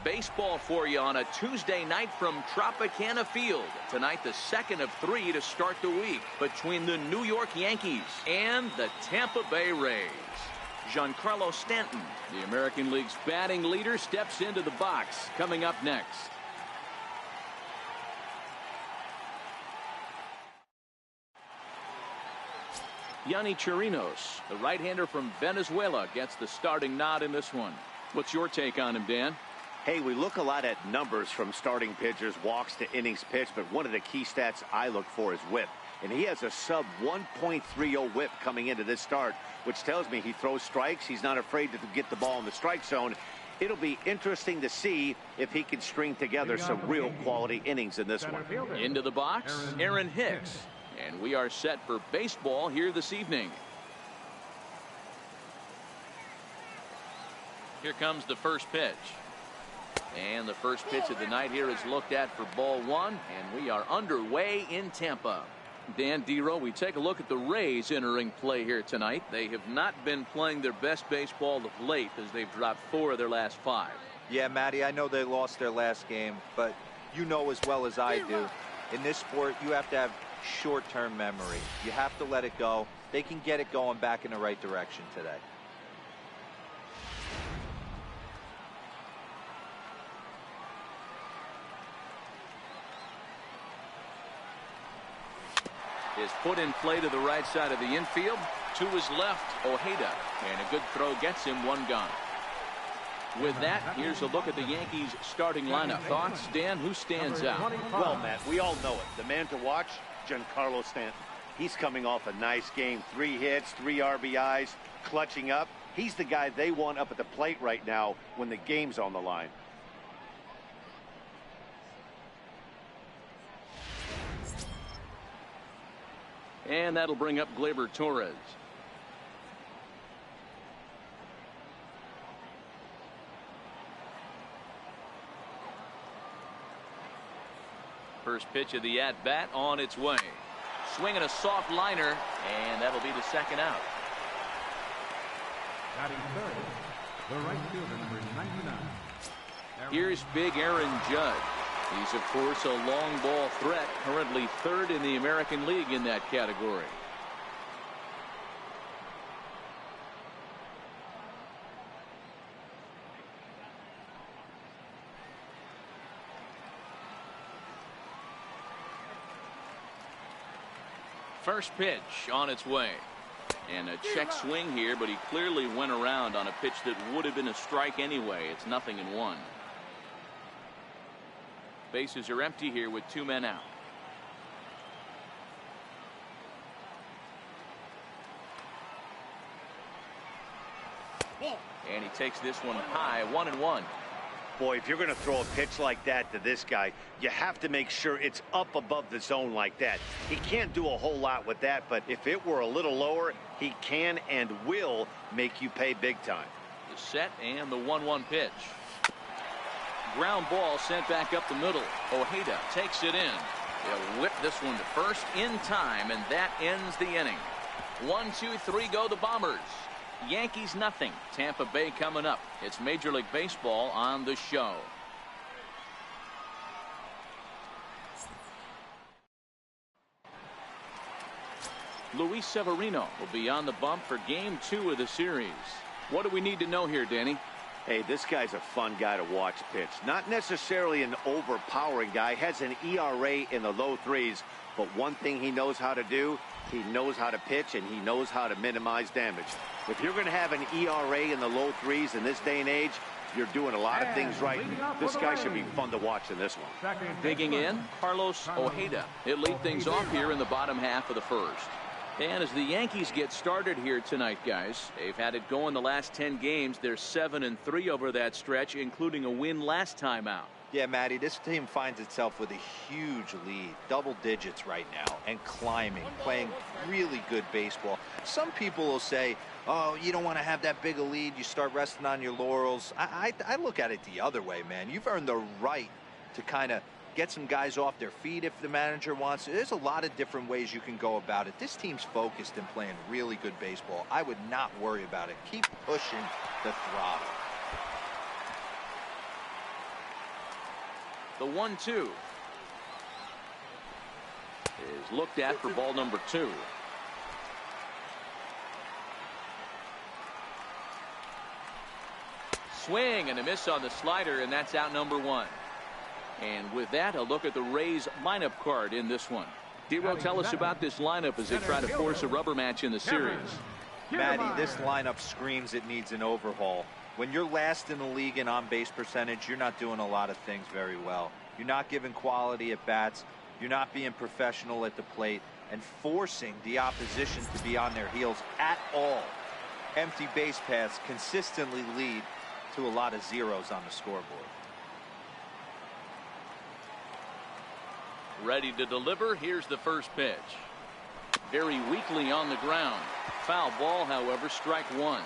baseball for you on a Tuesday night from Tropicana Field. Tonight, the second of 3 to start the week between the New York Yankees and the Tampa Bay Rays. Giancarlo Stanton, the American League's batting leader, steps into the box. Coming up next. Yonny Chirinos, the right-hander from Venezuela, gets the starting nod in this one. What's your take on him, Dan? Hey, we look a lot at numbers from starting pitchers, walks to innings pitched, but one of the key stats I look for is whip. And he has a sub 1.30 whip coming into this start, which tells me he throws strikes. He's not afraid to get the ball in the strike zone. It'll be interesting to see if he can string together some real quality innings in this one. Into the box, Aaron Hicks. And we are set for baseball here this evening. Here comes the first pitch. And the first pitch of the night here is looked at for ball 1. And we are underway in Tampa. Dan Dero, we take a look at the Rays entering play here tonight. They have not been playing their best baseball of late as they've dropped 4 of their last 5. Yeah, Matty, I know they lost their last game, but you know as well as I do, in this sport, you have to have short-term memory. You have to let it go. They can get it going back in the right direction today. His foot in play to the right side of the infield. To his left, Ojeda. And a good throw gets him 1 gone. With that, here's a look at the Yankees starting lineup. Thoughts, Dan? Who stands out? Well, Matt, we all know it. The man to watch, Giancarlo Stanton. He's coming off a nice game. 3 hits, 3 RBIs, clutching up. He's the guy they want up at the plate right now when the game's on the line. And that'll bring up Gleyber Torres. First pitch of the at-bat on its way. Swinging a soft liner, and that'll be the second out. Batting third, the right fielder, number 99. Here's big Aaron Judge. He's, of course, a long ball threat, currently 3rd in the American League in that category. First pitch on its way. And a check swing here, but he clearly went around on a pitch that would have been a strike anyway. It's 0-1. Bases are empty here with 2 men out. And he takes this one high, 1-1. Boy, if you're going to throw a pitch like that to this guy, you have to make sure it's up above the zone like that. He can't do a whole lot with that, but if it were a little lower, he can and will make you pay big time. The set and the 1-1 pitch. Ground ball sent back up the middle. Ojeda takes it in. He'll whip this one to first in time, and that ends the inning. 1, 2, 3 go the Bombers. Yankees nothing. Tampa Bay coming up. It's Major League Baseball on the show. Luis Severino will be on the bump for game 2 of the series. What do we need to know here, Danny? Hey, this guy's a fun guy to watch pitch. Not necessarily an overpowering guy. Has an ERA in the low 3s. But one thing he knows how to do, he knows how to pitch, and he knows how to minimize damage. If you're going to have an ERA in the low 3s in this day and age, you're doing a lot of things right. This guy should be fun to watch in this one. Digging in, Carlos Ojeda. He'll lead things off here in the bottom half of the first. And as the Yankees get started here tonight, guys, they've had it going the last 10 games. They're 7-3 over that stretch, including a win last time out. Yeah, Matty, this team finds itself with a huge lead, double digits right now, and climbing, playing really good baseball. Some people will say, oh, you don't want to have that big a lead, you start resting on your laurels. I look at it the other way, man. You've earned the right to kind of get some guys off their feet if the manager wants to. There's a lot of different ways you can go about it. This team's focused and playing really good baseball. I would not worry about it. Keep pushing the throttle. The 1-2 is looked at for ball number 2. Swing and a miss on the slider, and that's out number 1. And with that, a look at the Rays lineup card in this one. D-Row, tell us about this lineup as they try to force a rubber match in the series. Matty, this lineup screams it needs an overhaul. When you're last in the league in on-base percentage, you're not doing a lot of things very well. You're not giving quality at bats. You're not being professional at the plate and forcing the opposition to be on their heels at all. Empty base paths consistently lead to a lot of zeros on the scoreboard. Ready to deliver. Here's the first pitch. Very weakly on the ground. Foul ball, however, strike 1.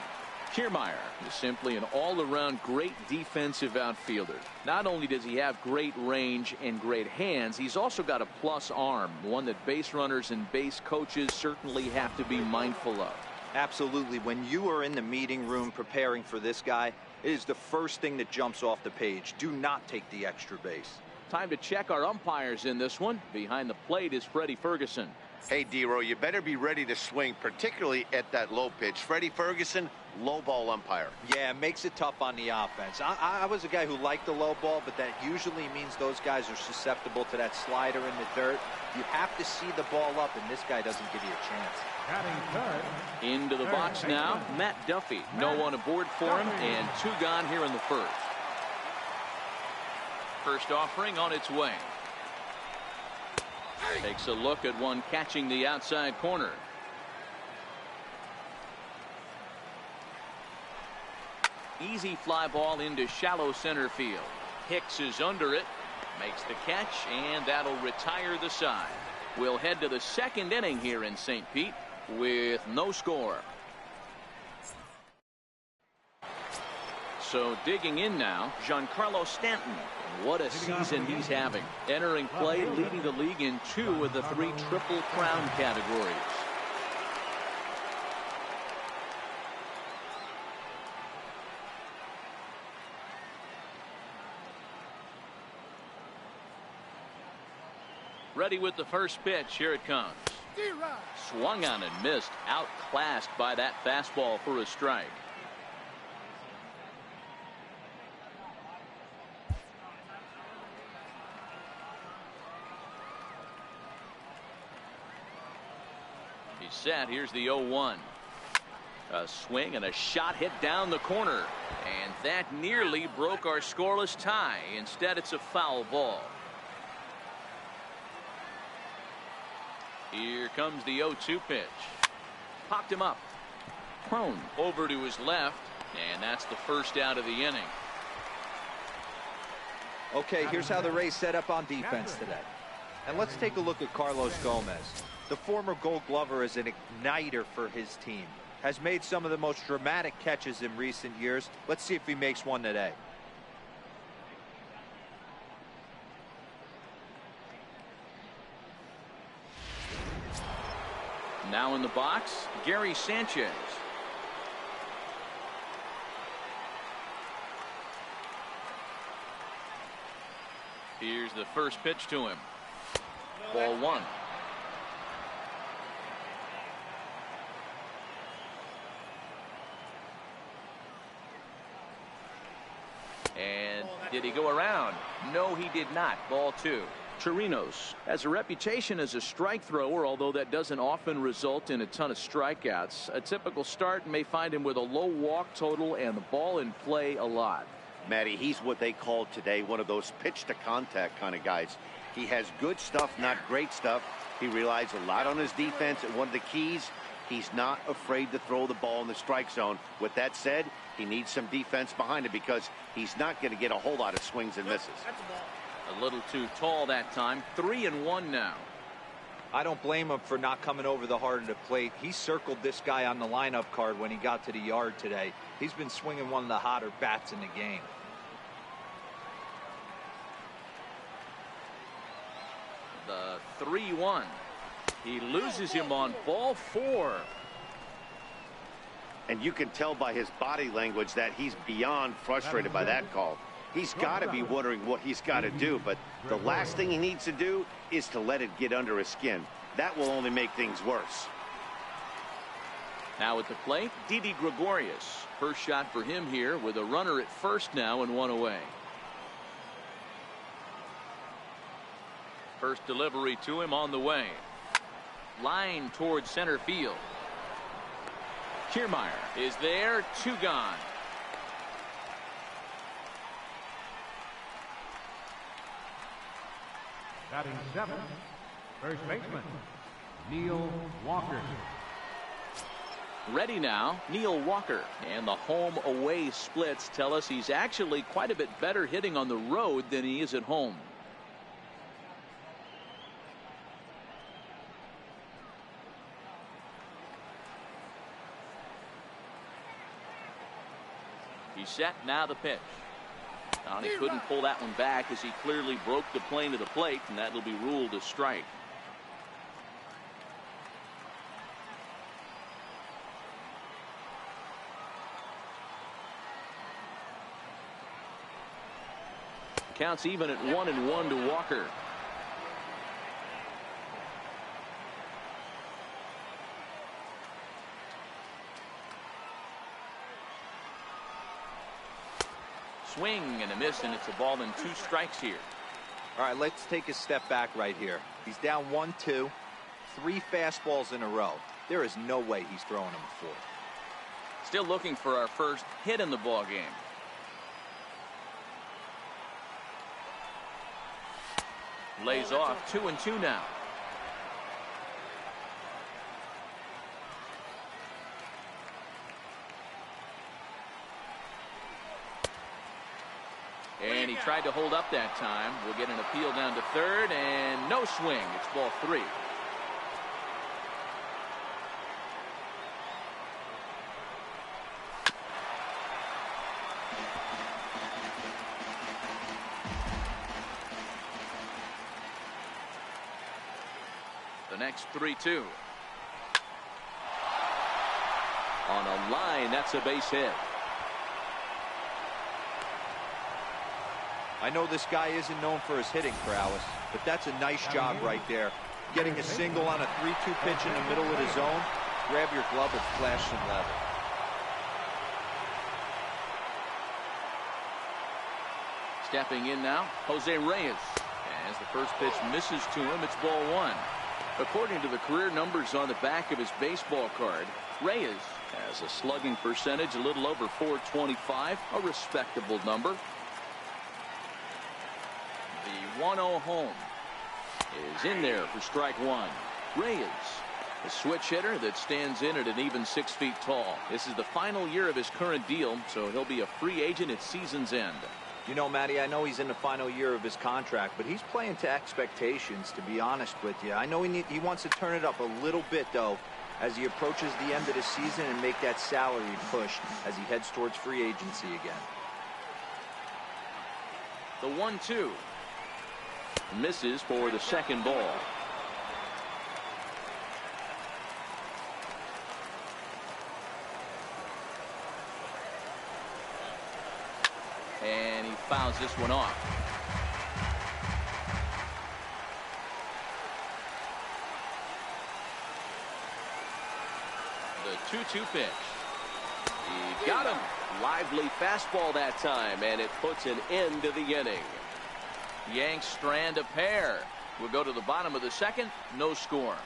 Kiermaier is simply an all-around great defensive outfielder. Not only does he have great range and great hands, he's also got a plus arm, one that base runners and base coaches certainly have to be mindful of. Absolutely. When you are in the meeting room preparing for this guy, it is the first thing that jumps off the page. Do not take the extra base. Time to check our umpires in this one. Behind the plate is Freddie Ferguson. Hey, D-Row, you better be ready to swing, particularly at that low pitch. Freddie Ferguson, low ball umpire. Yeah, it makes it tough on the offense. I was a guy who liked the low ball, but that usually means those guys are susceptible to that slider in the dirt. You have to see the ball up, and this guy doesn't give you a chance. Into the box now, Matt Duffy. No one aboard for him, and 2 gone here in the first. First offering on its way. Takes a look at one catching the outside corner. Easy fly ball into shallow center field. Hicks is under it, makes the catch, and that'll retire the side. We'll head to the second inning here in St. Pete with no score. So digging in now, Giancarlo Stanton. What a season he's having. Entering play, leading the league in 2 of the 3 Triple Crown categories. Ready with the first pitch. Here it comes. Swung on and missed. Outclassed by that fastball for a strike. He's set. Here's the 0-1. A swing and a shot hit down the corner. And that nearly broke our scoreless tie. Instead, it's a foul ball. Here comes the 0-2 pitch. Popped him up. Prone over to his left. And that's the first out of the inning. Okay, here's how the Rays set up on defense today. And let's take a look at Carlos Gomez. The former Gold Glover is an igniter for his team. Has made some of the most dramatic catches in recent years. Let's see if he makes one today. Now in the box, Gary Sanchez. Here's the first pitch to him. Ball 1. And did he go around? No, he did not. Ball 2. Chirinos has a reputation as a strike thrower, although that doesn't often result in a ton of strikeouts. A typical start may find him with a low walk total and the ball in play a lot. Matty, he's what they call today one of those pitch to contact kind of guys. He has good stuff, not great stuff. He relies a lot on his defense, and one of the keys, he's not afraid to throw the ball in the strike zone. With that said, he needs some defense behind him because he's not going to get a whole lot of swings and misses. A little too tall that time. 3-1 now. I don't blame him for not coming over the heart of the plate. He circled this guy on the lineup card when he got to the yard today. He's been swinging one of the hotter bats in the game. The 3-1. He loses him on ball 4. And you can tell by his body language that he's beyond frustrated by that call. He's got to be wondering what he's got to do, but the last thing he needs to do is to let it get under his skin. That will only make things worse. Now at the plate, Didi Gregorius. First shot for him here with a runner at first now and one away. First delivery to him on the way. Line towards center field. Kiermaier is there, 2 gone. Batting 7th, first baseman, Neil Walker. Ready now, Neil Walker. And the home-away splits tell us he's actually quite a bit better hitting on the road than he is at home. He's set, now the pitch. And he couldn't pull that one back as he clearly broke the plane to the plate, and that'll be ruled a strike. Counts even at 1-1 to Walker. Swing and a miss, and it's a ball and 2 strikes here. All right, let's take a step back right here. He's down 1-2, 3 fastballs in a row. There is no way he's throwing him a 4th. Still looking for our first hit in the ball game. Lays off 2-2 now. And he tried to hold up that time. We'll get an appeal down to third, and no swing. It's ball 3. The next 3-2. On a line, that's a base hit. I know this guy isn't known for his hitting prowess, but that's a nice job right there. Getting a single on a 3-2 pitch in the middle of the zone. Grab your glove and flash some leather. Stepping in now, Jose Reyes. As the first pitch misses to him, it's ball 1. According to the career numbers on the back of his baseball card, Reyes has a slugging percentage a little over .425, a respectable number. The 1-0 home is in there for strike 1. Reyes, a switch hitter that stands in at an even 6 feet tall. This is the final year of his current deal, so he'll be a free agent at season's end. You know, Matty, I know he's in the final year of his contract, but he's playing to expectations, to be honest with you. I know he wants to turn it up a little bit, though, as he approaches the end of the season and make that salary push as he heads towards free agency again. The 1-2. Misses for the second ball. And he fouls this one off. The 2-2 pitch. He got him. Lively fastball that time, and it puts an end to the inning. Yanks strand a pair. We'll go to the bottom of the second. No score.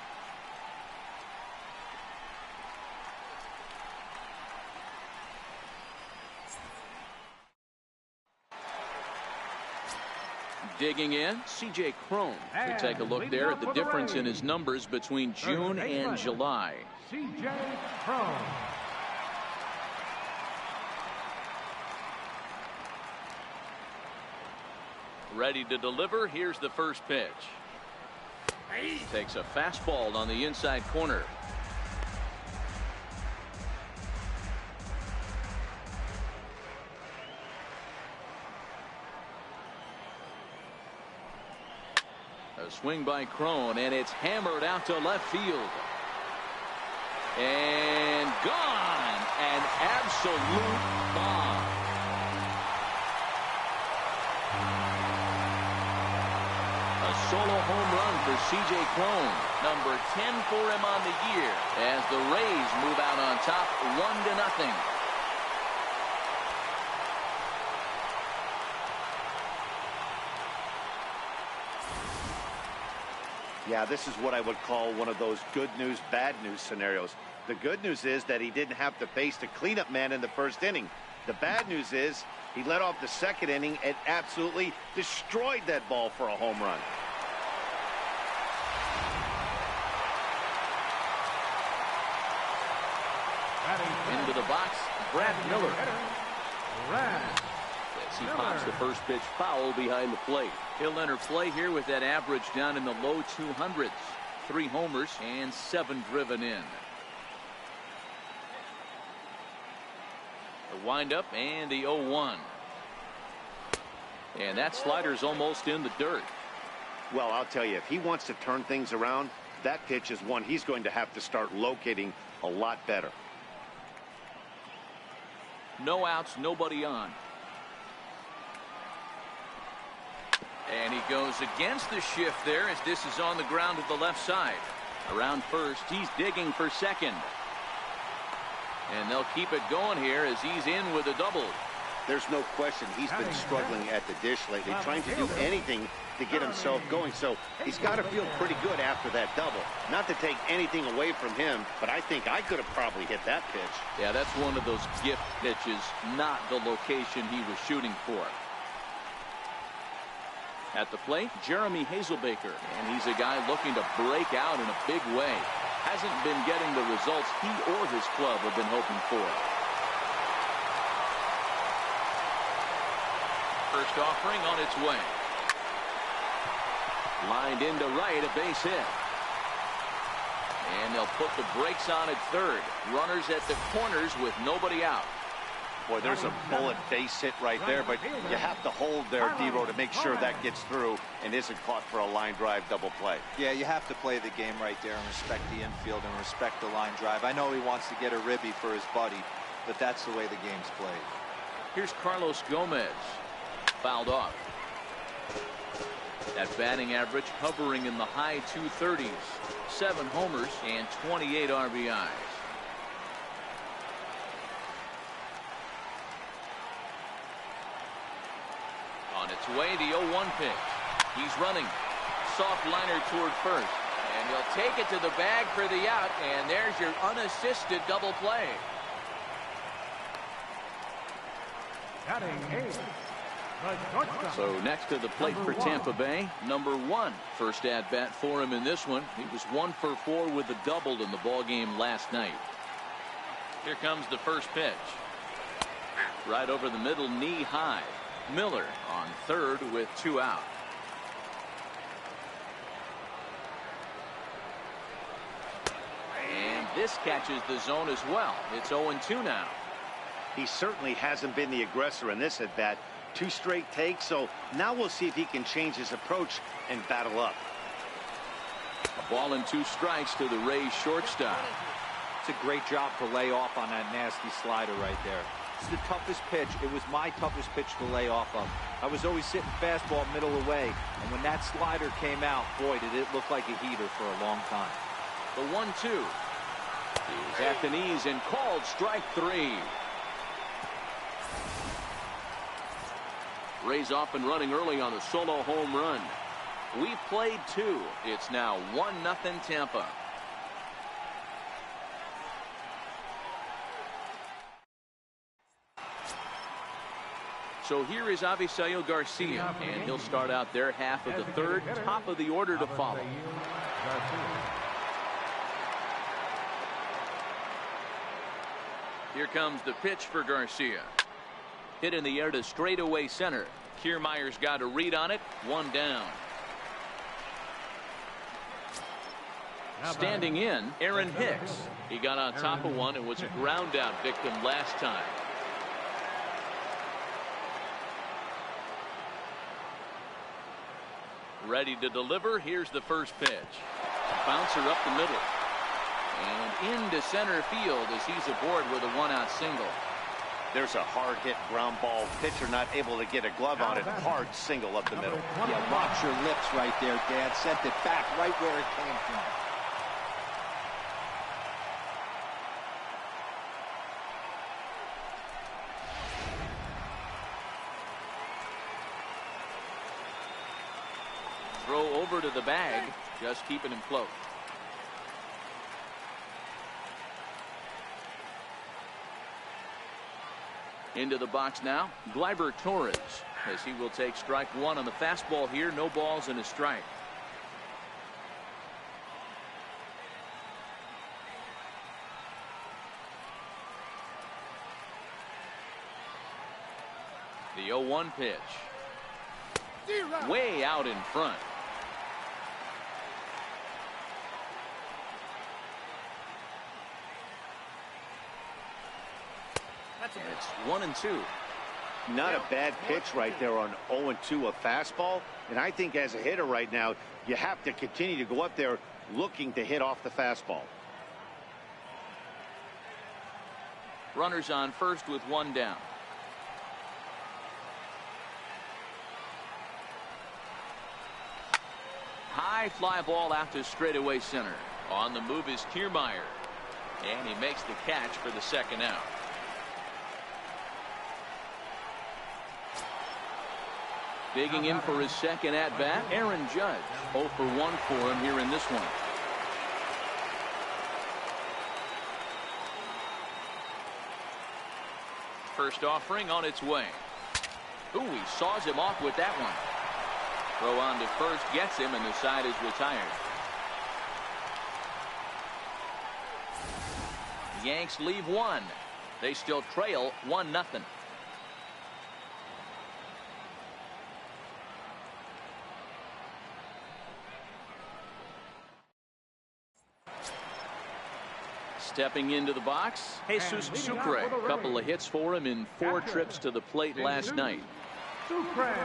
Digging in, C.J. Cron. We take a look there at the difference in his numbers between June and July. C.J. Cron. Ready to deliver. Here's the first pitch. Takes a fastball on the inside corner. A swing by Cron, and it's hammered out to left field. And gone. An absolute bomb. solo home run for C.J. Cron. Number 10 for him on the year as the Rays move out on top 1-0. Yeah, this is what I would call one of those good news, bad news scenarios. The good news is that he didn't have to face the cleanup man in the first inning. The bad news is he led off the second inning and absolutely destroyed that ball for a home run. Into the box, Brad Miller. As he pops the first pitch foul behind the plate. He'll enter play here with that average down in the low 200s. 3 homers and 7 driven in. The windup and the 0-1. And that slider's almost in the dirt. Well, I'll tell you, if he wants to turn things around, that pitch is one he's going to have to start locating a lot better. No outs, nobody on. And he goes against the shift there as this is on the ground to the left side. Around first, he's digging for second. And they'll keep it going here as he's in with a double. There's no question he's been struggling at the dish lately, trying to do anything to get himself going. So he's got to feel pretty good after that double. Not to take anything away from him, but I think I could have probably hit that pitch. Yeah, that's one of those gift pitches, not the location he was shooting for. At the plate, Jeremy Hazelbaker, and he's a guy looking to break out in a big way. Hasn't been getting the results he or his club have been hoping for. First offering on its way. Lined into right, a base hit. And they'll put the brakes on at third. Runners at the corners with nobody out. Boy, there's a bullet base hit right there, but you have to hold there, D-Row, to make sure that gets through and isn't caught for a line drive double play. Yeah, you have to play the game right there and respect the infield and respect the line drive. I know he wants to get a ribby for his buddy, but that's the way the game's played. Here's Carlos Gomez. Fouled off. That batting average hovering in the high 230s. 7 homers and 28 RBIs. On its way, the 0-1 pitch. He's running. Soft liner toward first. And he'll take it to the bag for the out. And there's your unassisted double play. So next to the plate for Tampa Bay, number 1. First at bat for him in this one. He was 1 for 4 with a double in the ball game last night. Here comes the first pitch. Right over the middle, knee high. Miller on third with 2 out. And this catches the zone as well. It's 0-2 now. He certainly hasn't been the aggressor in this at bat. 2 straight takes, so now we'll see if he can change his approach and battle up. A ball and 2 strikes to the Rays shortstop. It's a great job to lay off on that nasty slider right there. It's the toughest pitch. It was my toughest pitch to lay off of. I was always sitting fastball middle away, and when that slider came out, boy, did it look like a heater for a long time. The 1-2 is at the knees and called strike 3. Rays off and running early on a solo home run. We played 2. It's now 1-0 Tampa. So here is Avisail Garcia, and he'll start out their half of the third, top of the order to follow. Here comes the pitch for Garcia. Hit in the air to straightaway center. Kiermaier's got a read on it. 1 down. Standing in, Aaron Hicks. He got on top of one and was a ground out victim last time. Ready to deliver. Here's the first pitch. Bouncer up the middle. And into center field as he's aboard with a 1-out single. There's a hard hit ground ball. Pitcher not able to get a glove on it. Hard single up the middle. Yeah, watch your lips right there, Dad. Sent it back right where it came from. Throw over to the bag, just keeping him close. Into the box now, Gleyber Torres, as he will take strike one on the fastball here. No balls and a strike. The 0-1 pitch. Way out in front. And it's 1-2. Not a bad pitch right there on 0-2, a fastball. And I think as a hitter right now, you have to continue to go up there looking to hit off the fastball. Runners on first with one down. High fly ball out to straightaway center. On the move is Kiermaier. And he makes the catch for the second out. Digging in for his second at-bat, Aaron Judge. 0 for 1 for him here in this one. First offering on its way. Ooh, he saws him off with that one. Throw on to first gets him, and the side is retired. The Yanks leave one. They still trail 1-0. Stepping into the box, Jesus Sucre. A couple of hits for him in 4 trips to the plate last night. Sucre.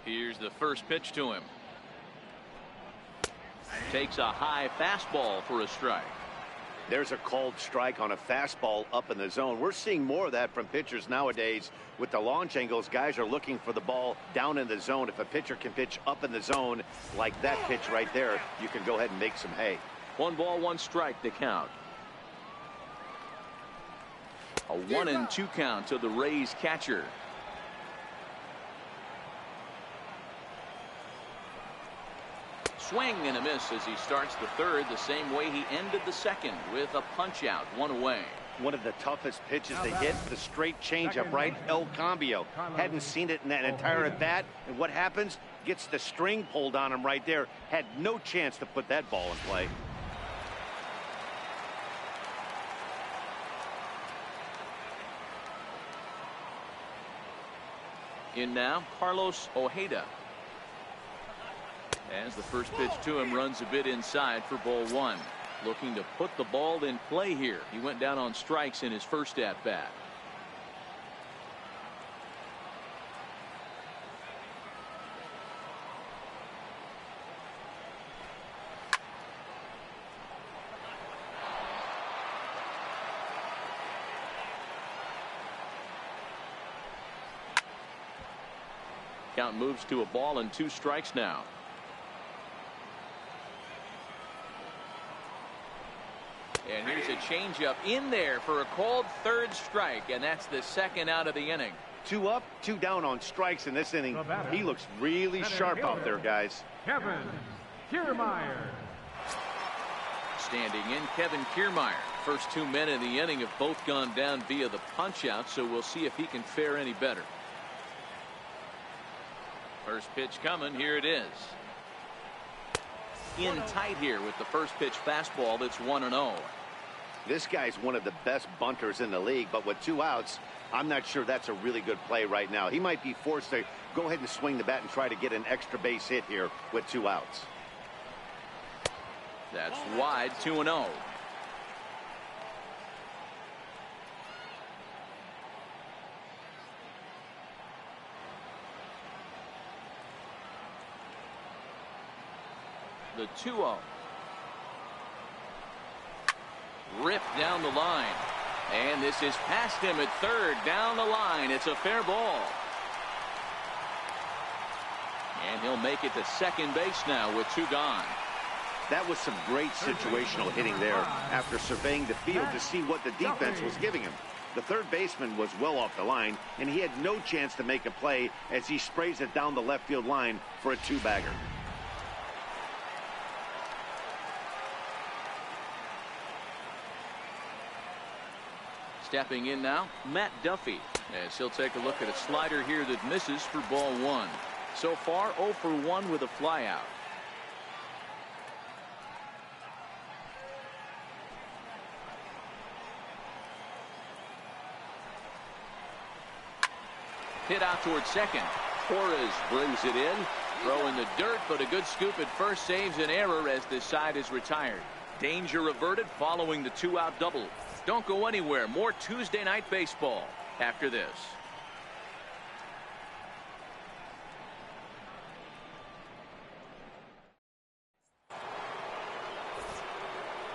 Here's the first pitch to him. Takes a high fastball for a strike. There's a called strike on a fastball up in the zone. We're seeing more of that from pitchers nowadays. With the launch angles, guys are looking for the ball down in the zone. If a pitcher can pitch up in the zone like that pitch right there, you can go ahead and make some hay. 1 ball, 1 strike to count. A 1-2 count to the Rays catcher. Swing and a miss as he starts the third the same way he ended the second, with a punch out, 1 away. One of the toughest pitches to hit, the straight changeup, right? El Cambio. Hadn't seen it in that entire at bat. And what happens? Gets the string pulled on him right there. Had no chance to put that ball in play. In now, Carlos Ojeda. As the first pitch to him runs a bit inside for ball 1. Looking to put the ball in play here. He went down on strikes in his first at bat. Count moves to a ball and 2 strikes now. And here's a changeup in there for a called third strike, and that's the second out of the inning. 2 up, 2 down on strikes in this inning. He looks really sharp out there, guys. Kevin Kiermaier. Standing in, Kevin Kiermaier. First 2 men in the inning have both gone down via the punch out, so we'll see if he can fare any better. First pitch coming. Here it is. In tight here with the first pitch fastball. That's 1-0. This guy's one of the best bunters in the league, but with 2 outs, I'm not sure that's a really good play right now. He might be forced to go ahead and swing the bat and try to get an extra base hit here with 2 outs. That's wide. 2-0. The 2-0. Ripped down the line. And this is past him at third. Down the line. It's a fair ball. And he'll make it to second base now with 2 gone. That was some great situational hitting there after surveying the field to see what the defense was giving him. The third baseman was well off the line, and he had no chance to make a play as he sprays it down the left field line for a 2-bagger. Stepping in now, Matt Duffy, as he'll take a look at a slider here that misses for ball 1. So far, 0 for 1 with a flyout. Hit out towards second. Torres brings it in. Throw in the dirt, but a good scoop at first saves an error as this side is retired. Danger averted following the 2-out double. Don't go anywhere. More Tuesday night baseball after this.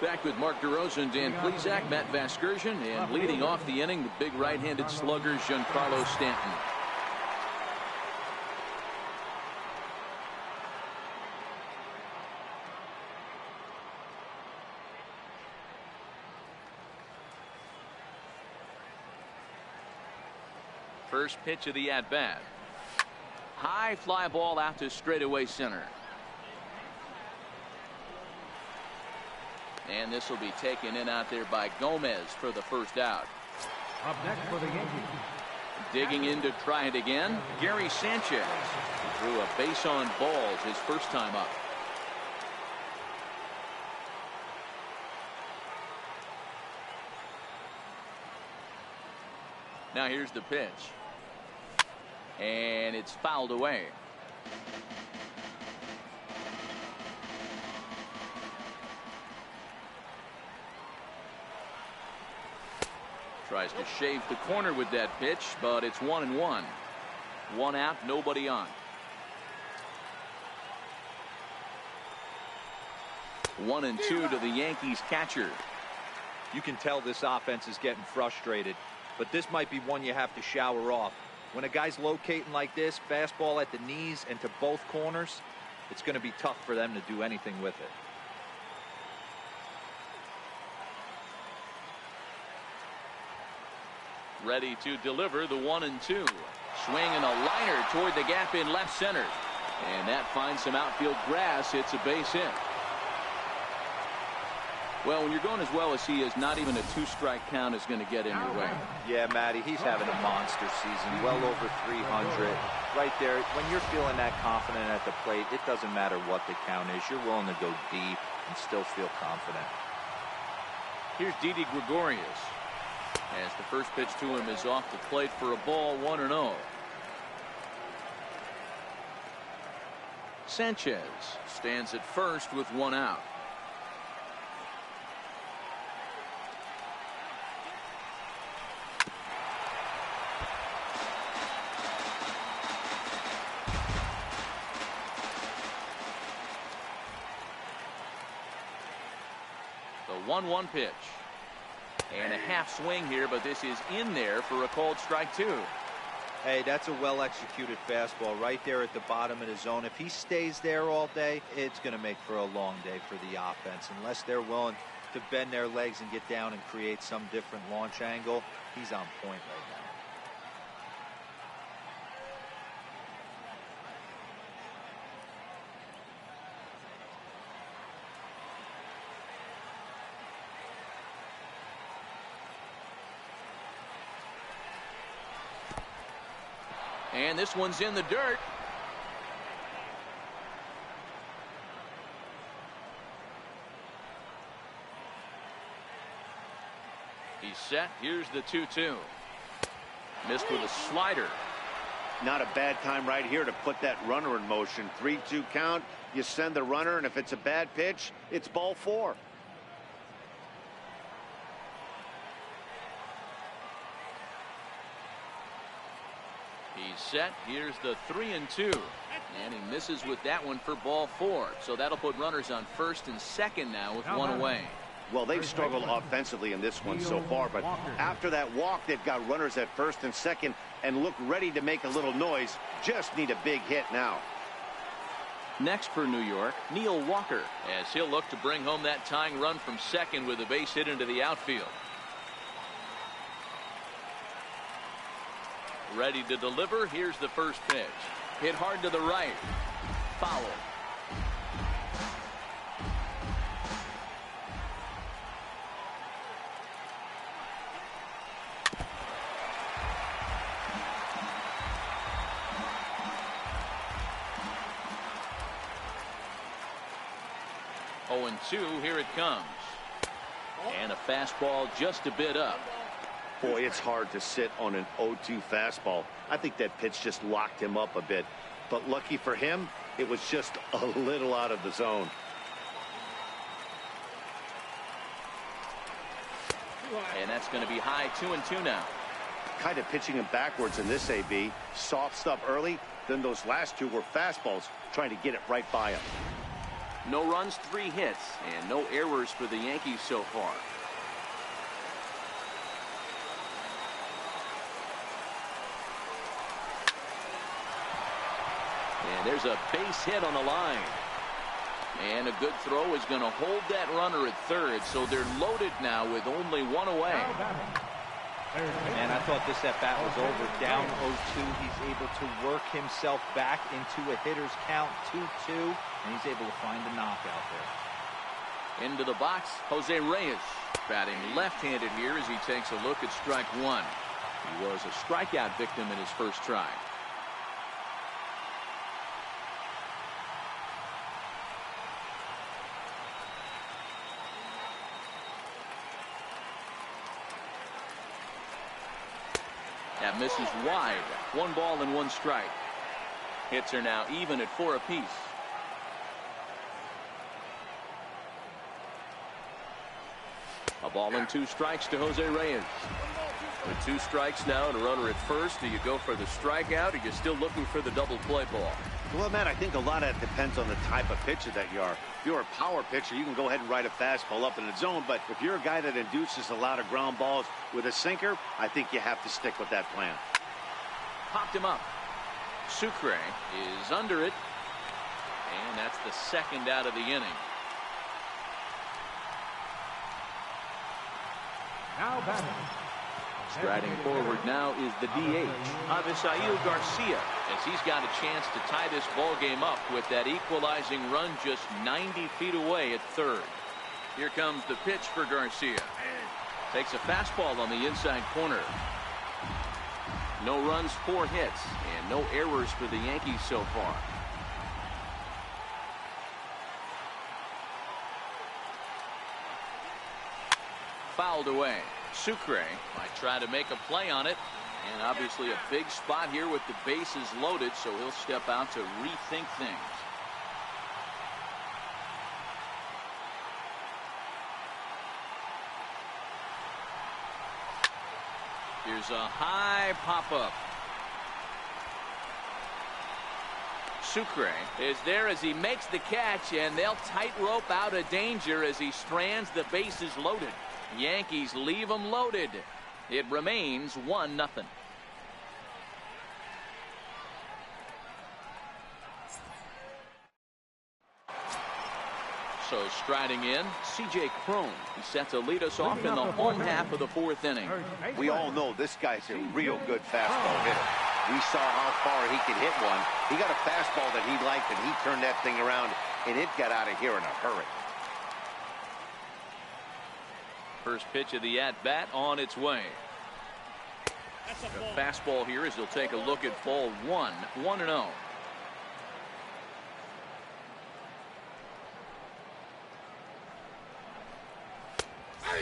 Back with Mark DeRosa, Dan Plesac, Matt Vasgersian, and leading off the inning, the big right-handed slugger, Giancarlo Stanton. First pitch of the at-bat. High fly ball out to straightaway center. And this will be taken in out there by Gomez for the first out. Up next for the Yankees. Digging in to try it again, Gary Sanchez. He threw a base on balls his first time up. Now here's the pitch. And it's fouled away. Tries to shave the corner with that pitch, but it's 1-1. 1 out, nobody on. 1-2 to the Yankees catcher. You can tell this offense is getting frustrated, but this might be one you have to shower off. When a guy's locating like this, fastball at the knees and to both corners, it's going to be tough for them to do anything with it. Ready to deliver the 1-2. Swing and a liner toward the gap in left center. And that finds some outfield grass. It's a base hit. Well, when you're going as well as he is, not even a 2-strike count is going to get in your way. Yeah, Matty, he's having a monster season, well over 300. Right there, when you're feeling that confident at the plate, it doesn't matter what the count is. You're willing to go deep and still feel confident. Here's Didi Gregorius. As the first pitch to him is off the plate for a ball, 1-0. Sanchez stands at first with 1 out. The 1-1 pitch. And a half swing here, but this is in there for a called strike 2. Hey, that's a well-executed fastball right there at the bottom of the zone. If he stays there all day, it's going to make for a long day for the offense. Unless they're willing to bend their legs and get down and create some different launch angle, he's on point right now. And this one's in the dirt. He's set. Here's the 2-2. Missed with a slider. Not a bad time right here to put that runner in motion. 3-2 count. You send the runner, and if it's a bad pitch, it's ball 4. He's set. Here's the 3-2. And he misses with that one for ball 4. So that'll put runners on first and second now with one away. Well, they've struggled offensively in this one so far, but after that walk, they've got runners at first and second and look ready to make a little noise. Just need a big hit now. Next for New York, Neil Walker, as he'll look to bring home that tying run from second with a base hit into the outfield. Ready to deliver. Here's the first pitch. Hit hard to the right. Foul. Oh, and 2, here it comes. And a fastball just a bit up. Boy, it's hard to sit on an 0-2 fastball. I think that pitch just locked him up a bit. But lucky for him, it was just a little out of the zone. And that's going to be high 2-2 now. Kind of pitching him backwards in this AB. Soft stuff early, then those last 2 were fastballs, trying to get it right by him. No runs, 3 hits, and no errors for the Yankees so far. And there's a base hit on the line. And a good throw is going to hold that runner at third, so they're loaded now with only 1 away. And I thought this at-bat was over. Down 0-2. He's able to work himself back into a hitter's count, 2-2, and he's able to find a knockout there. Into the box, Jose Reyes, batting left-handed here as he takes a look at strike 1. He was a strikeout victim in his first try. That misses wide. 1 ball and 1 strike. Hits are now even at 4 apiece. A ball and 2 strikes to Jose Reyes. With 2 strikes now and a runner at first, do you go for the strikeout, or are you still looking for the double play ball? Well, Matt, I think a lot of that depends on the type of pitcher that you are. If you're a power pitcher, you can go ahead and ride a fastball up in the zone. But if you're a guy that induces a lot of ground balls with a sinker, I think you have to stick with that plan. Popped him up. Sucre is under it. And that's the second out of the inning. Now batting. Striding forward now is the DH, Avisail Garcia, as he's got a chance to tie this ball game up with that equalizing run just 90 feet away at third. Here comes the pitch for Garcia. Takes a fastball on the inside corner. No runs, 4 hits, and no errors for the Yankees so far. Fouled away. Sucre might try to make a play on it, and obviously a big spot here with the bases loaded, so he'll step out to rethink things. Here's a high pop-up. Sucre is there as he makes the catch, and they'll tightrope out of danger as he strands the bases loaded. Yankees leave them loaded. It remains 1-0. So striding in, C.J. Cron. He's set to lead us off in the home half of the 4th inning. We all know this guy's a real good fastball hitter. We saw how far he could hit one. He got a fastball that he liked, and he turned that thing around, and it got out of here in a hurry. First pitch of the at-bat on its way. A fastball here as he'll take a look at ball 1, 1-0.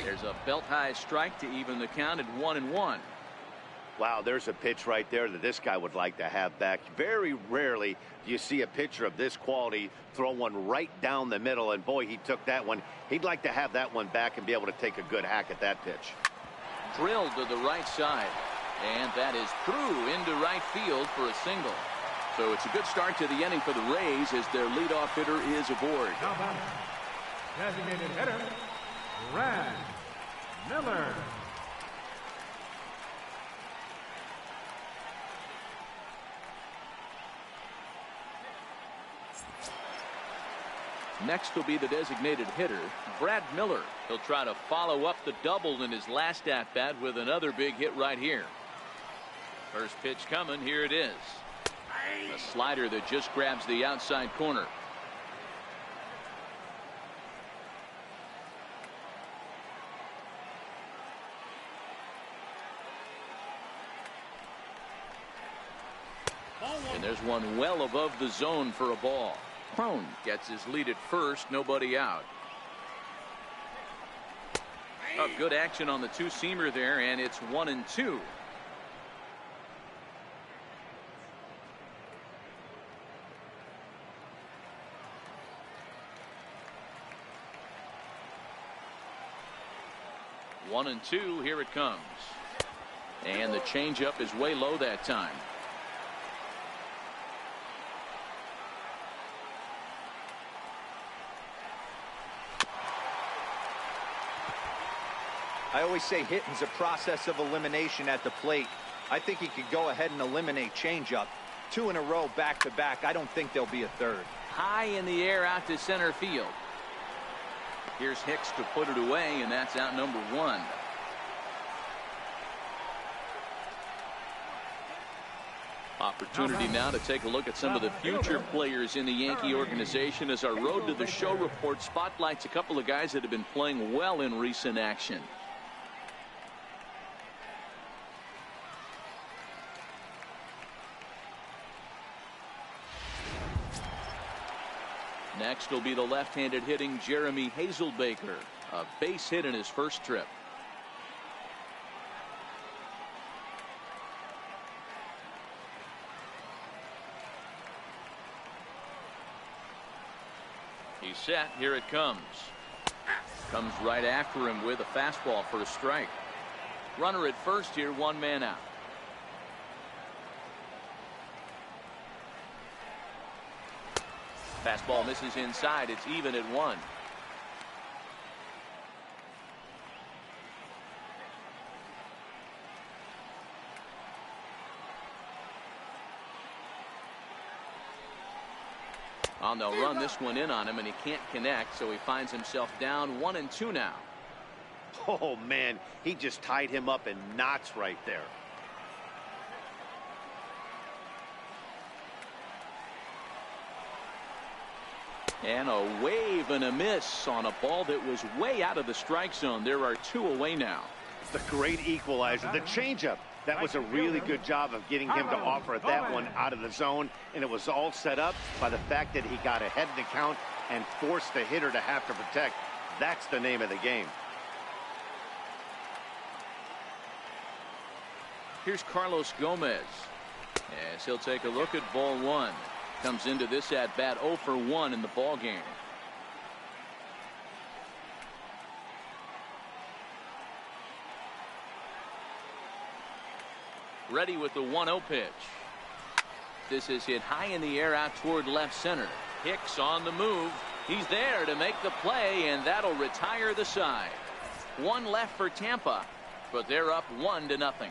There's a belt-high strike to even the count at 1-1. Wow, there's a pitch right there that this guy would like to have back. Very rarely do you see a pitcher of this quality throw one right down the middle, and boy, he took that one. He'd like to have that one back and be able to take a good hack at that pitch. Drilled to the right side, and that is through into right field for a single. So it's a good start to the inning for the Rays as their leadoff hitter is aboard. Now batting, designated hitter, Brad Miller. Next will be the designated hitter, Brad Miller. He'll try to follow up the double in his last at-bat with another big hit right here. First pitch coming. Here it is. A slider that just grabs the outside corner. And there's one well above the zone for a ball. Crone gets his lead at first, nobody out. Oh, good action on the two-seamer there, and it's 1-2. One and two, here it comes. And the changeup is way low that time. I always say hitting's a process of elimination at the plate. I think he could go ahead and eliminate changeup. 2 in a row back to back. I don't think there'll be a third. High in the air out to center field. Here's Hicks to put it away, and that's out number 1. Opportunity now to take a look at some of the future players in the Yankee organization as our Road to the Show report spotlights a couple of guys that have been playing well in recent action. Next will be the left-handed hitting Jeremy Hazelbaker. A base hit in his first trip. He's set. Here it comes. Comes right after him with a fastball for a strike. Runner at first here, 1 man out. Fastball misses inside. It's even at 1. And they'll run this one in on him, and he can't connect, so he finds himself down 1-2 now. Oh, man, he just tied him up in knots right there. And a wave and a miss on a ball that was way out of the strike zone. There are 2 away now. The great equalizer, the changeup. That was a really good job of getting him to offer that one out of the zone, and it was all set up by the fact that he got ahead in the count and forced the hitter to have to protect. That's the name of the game. Here's Carlos Gomez as he'll take a look at ball 1. Comes into this at bat 0 for 1 in the ball game. Ready with the 1-0 pitch. This is hit high in the air out toward left center. Hicks on the move. He's there to make the play, and that'll retire the side. 1 left for Tampa, but they're up 1-0.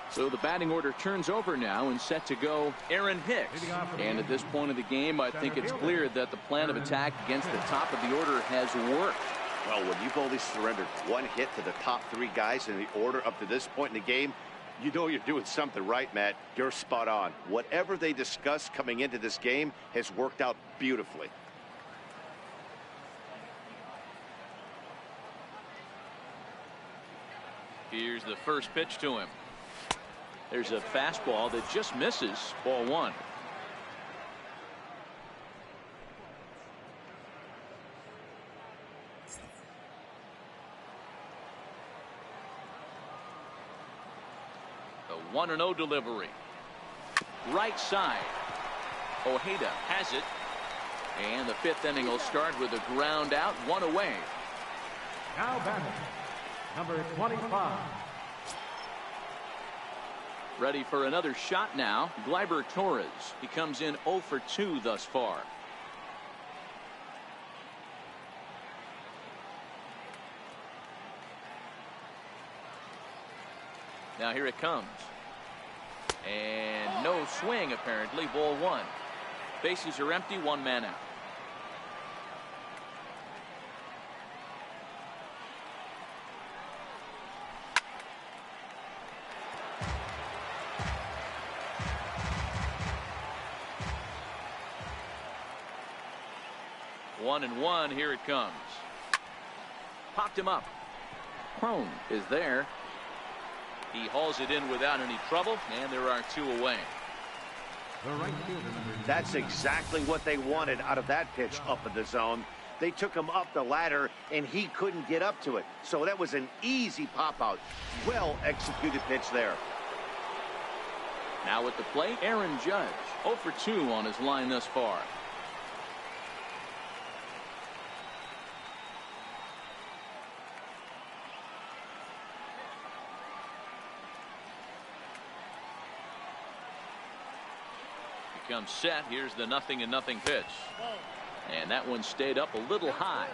So the batting order turns over now and set to go Aaron Hicks. And at this point of the game, I think it's clear that the plan of attack against the top of the order has worked. Well, when you've only surrendered 1 hit to the top 3 guys in the order up to this point in the game, you know you're doing something right, Matt. You're spot on. Whatever they discussed coming into this game has worked out beautifully. Here's the first pitch to him. There's a fastball that just misses. Ball 1. The 1-0 delivery. Right side. Ojeda has it. And the 5th inning will start with a ground out, 1 away. Now batting, number 25. Ready for another shot now. Gleyber Torres. He comes in 0 for 2 thus far. Now here it comes. And no swing apparently. Ball 1. Bases are empty. 1 man out. One and one. Here it comes. Popped him up. Crone is there. He hauls it in without any trouble, and there are 2 away. That's exactly what they wanted out of that pitch up in the zone. They took him up the ladder, and he couldn't get up to it. So that was an easy pop-out. Well-executed pitch there. Now at the plate, Aaron Judge. 0 for 2 on his line thus far. Comes set. Here's the 0-0 pitch. And that one stayed up a little high.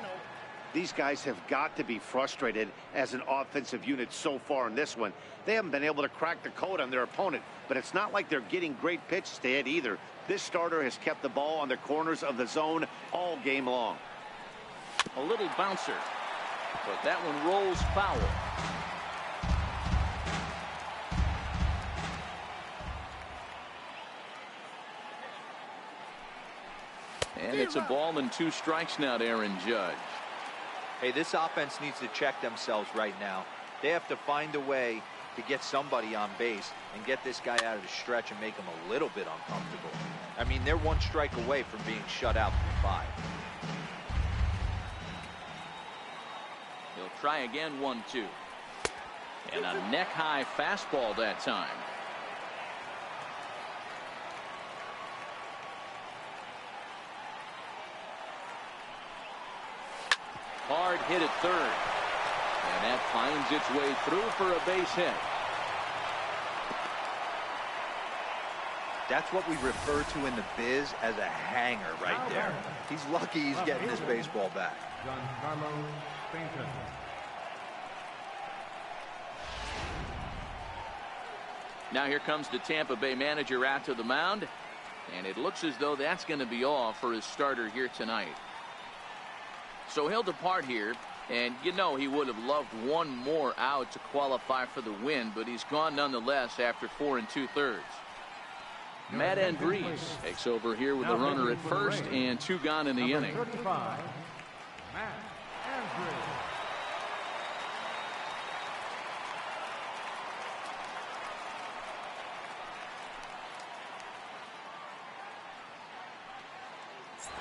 These guys have got to be frustrated as an offensive unit so far in this one. They haven't been able to crack the code on their opponent, but it's not like they're getting great pitches to hit either. This starter has kept the ball on the corners of the zone all game long. A little bouncer, but that one rolls foul. And it's a ball and 2 strikes now to Aaron Judge. Hey, this offense needs to check themselves right now. They have to find a way to get somebody on base and get this guy out of the stretch and make him a little bit uncomfortable. I mean, they're 1 strike away from being shut out from 5. He'll try again. 1-2. And a neck-high fastball that time. Hard hit at third. And that finds its way through for a base hit. That's what we refer to in the biz as a hanger right there. He's lucky he's getting this baseball back. Now here comes the Tampa Bay manager out to the mound. And it looks as though that's going to be all for his starter here tonight. So he'll depart here, and you know he would have loved 1 more out to qualify for the win, but he's gone nonetheless after 4 2/3. Matt Andriese takes over here with a runner at first and 2 gone in the inning.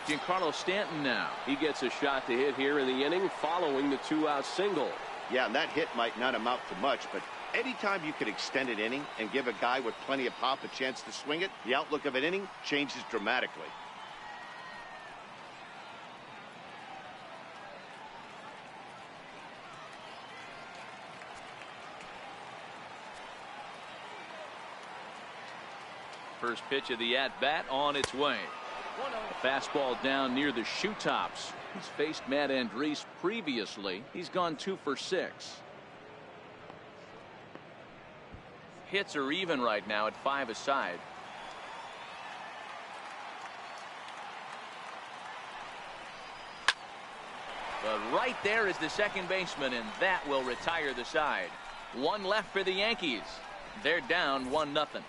Giancarlo Stanton now. He gets a shot to hit here in the inning following the 2-out single. Yeah, and that hit might not amount to much, but anytime you can extend an inning and give a guy with plenty of pop a chance to swing it, the outlook of an inning changes dramatically. First pitch of the at-bat on its way. A fastball down near the shoe tops. He's faced Matt Andriese previously. He's gone 2 for 6. Hits are even right now at 5 aside. But right there is the second baseman, and that will retire the side. 1 left for the Yankees. They're down 1-0.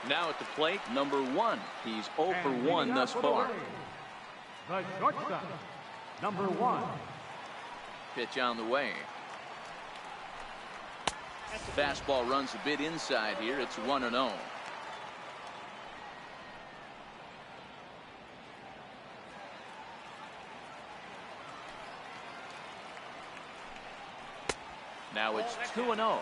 Now at the plate, number 1. He's 0 for 1 thus far. The shortstop, number 1. Pitch on the way. Fastball runs a bit inside here. It's 1-0. Now it's 2-0.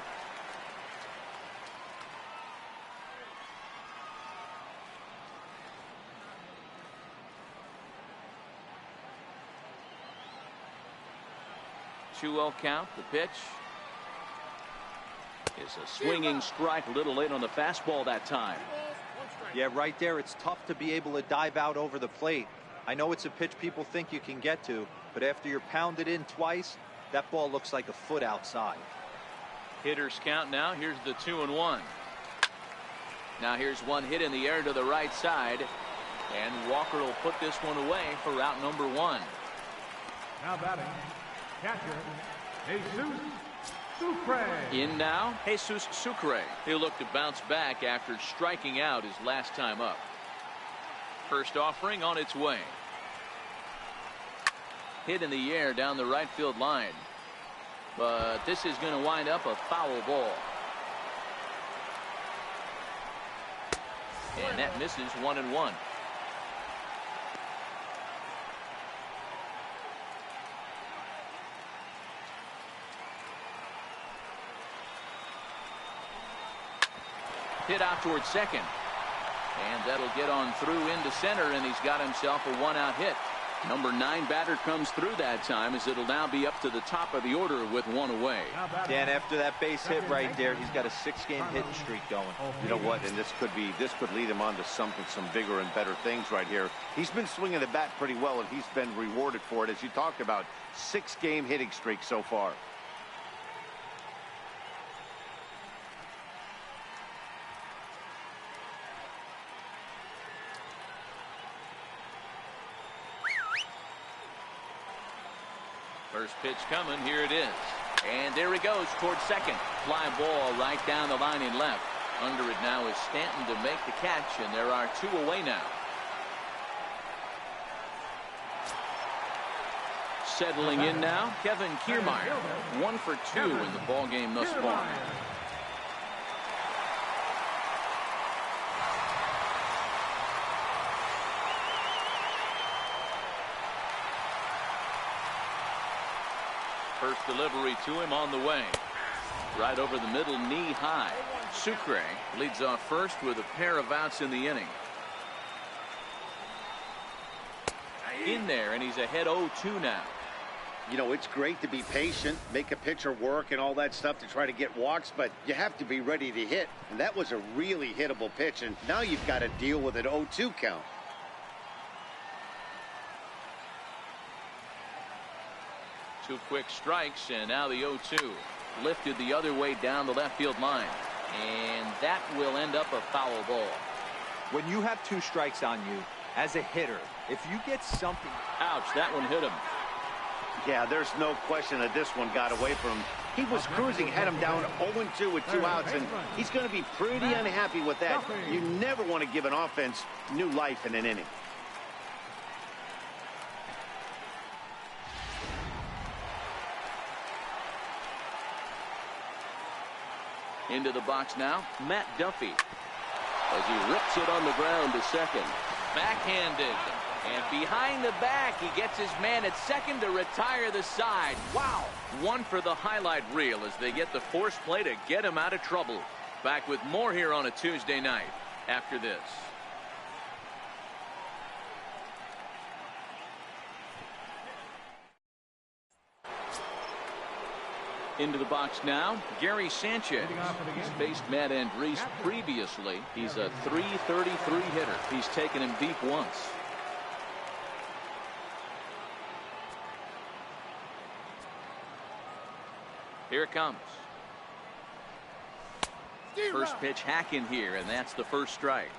2-0 count. The pitch is a swinging strike, a little late on the fastball that time. Yeah, right there, it's tough to be able to dive out over the plate. I know it's a pitch people think you can get to, but after you're pounded in twice, that ball looks like a foot outside. Hitters count now. Here's the 2-1. Now here's one hit in the air to the right side, and Walker will put this one away for out number 1. Now batting, catcher, Jesus Sucre. In now, Jesus Sucre. He'll look to bounce back after striking out his last time up. First offering on its way. Hit in the air down the right field line. But this is going to wind up a foul ball. And that misses 1-1. Hit out towards second. And that'll get on through into center, and he's got himself a 1-out hit. Number 9 batter comes through that time, as it'll now be up to the top of the order with 1 away. Dan, after that base hit right there, he's got a 6-game hitting streak going. You know what? And this could lead him on to some bigger and better things right here. He's been swinging the bat pretty well, and he's been rewarded for it, as you talked about. 6-game hitting streak so far. First pitch coming. Here it is. And there he goes towards second. Fly ball right down the line in left. Under it now is Stanton to make the catch, and there are 2 away now. Settling in now, Kevin Kiermaier. 1 for 2 in the ball game thus far. First delivery to him on the way. Right over the middle, knee high. Sucre leads off first with a pair of outs in the inning. In there, and he's ahead 0-2 now. You know, it's great to be patient, make a pitcher work and all that stuff to try to get walks, but you have to be ready to hit. And that was a really hittable pitch, and now you've got to deal with an 0-2 count. Two quick strikes, and now the 0-2. Lifted the other way down the left field line. And that will end up a foul ball. When you have 2 strikes on you, as a hitter, if you get something... Ouch, that one hit him. Yeah, there's no question that this one got away from him. He was cruising, had him down 0-2 with 2 outs, and he's going to be pretty unhappy with that. You never want to give an offense new life in an inning. Into the box now, Matt Duffy. As he rips it on the ground to second. Backhanded. And behind the back, he gets his man at second to retire the side. Wow. 1 for the highlight reel as they get the force play to get him out of trouble. Back with more here on a Tuesday night after this. Into the box now, Gary Sanchez. He's faced Matt Andriese previously. He's a .333 hitter. He's taken him deep once. Here it comes. First pitch hack in here, and that's the first strike.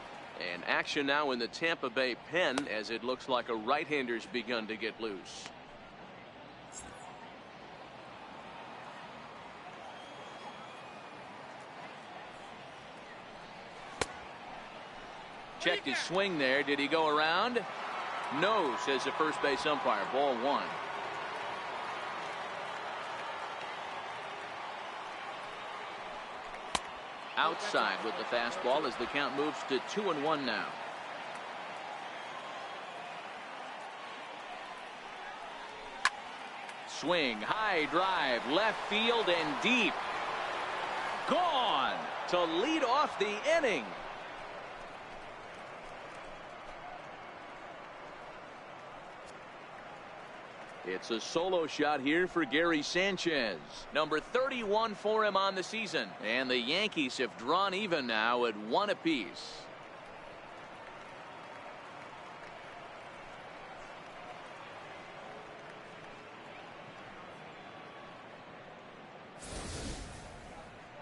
And action now in the Tampa Bay pen, as it looks like a right-hander's begun to get loose. Checked his swing there. Did he go around? No, says the first base umpire. Ball 1. Outside with the fastball as the count moves to 2-1 now. Swing, high drive, left field and deep. Gone to lead off the inning. It's a solo shot here for Gary Sanchez. Number 31 for him on the season. And the Yankees have drawn even now at 1 apiece.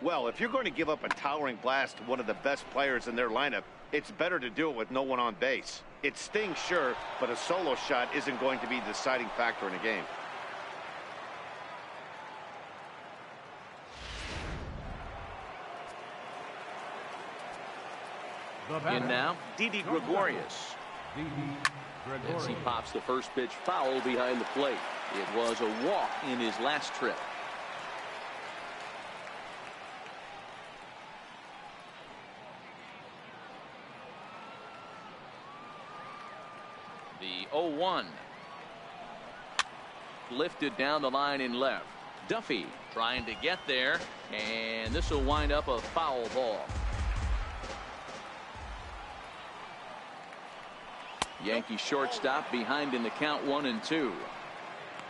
Well, if you're going to give up a towering blast to one of the best players in their lineup, it's better to do it with no one on base. It stings, sure, but a solo shot isn't going to be the deciding factor in a game. In now, Didi Gregorius. As he pops the first pitch foul behind the plate. It was a walk in his last trip. The 0-1. Lifted down the line in left. Duffy trying to get there, and this will wind up a foul ball. Yankee shortstop behind in the count 1-2.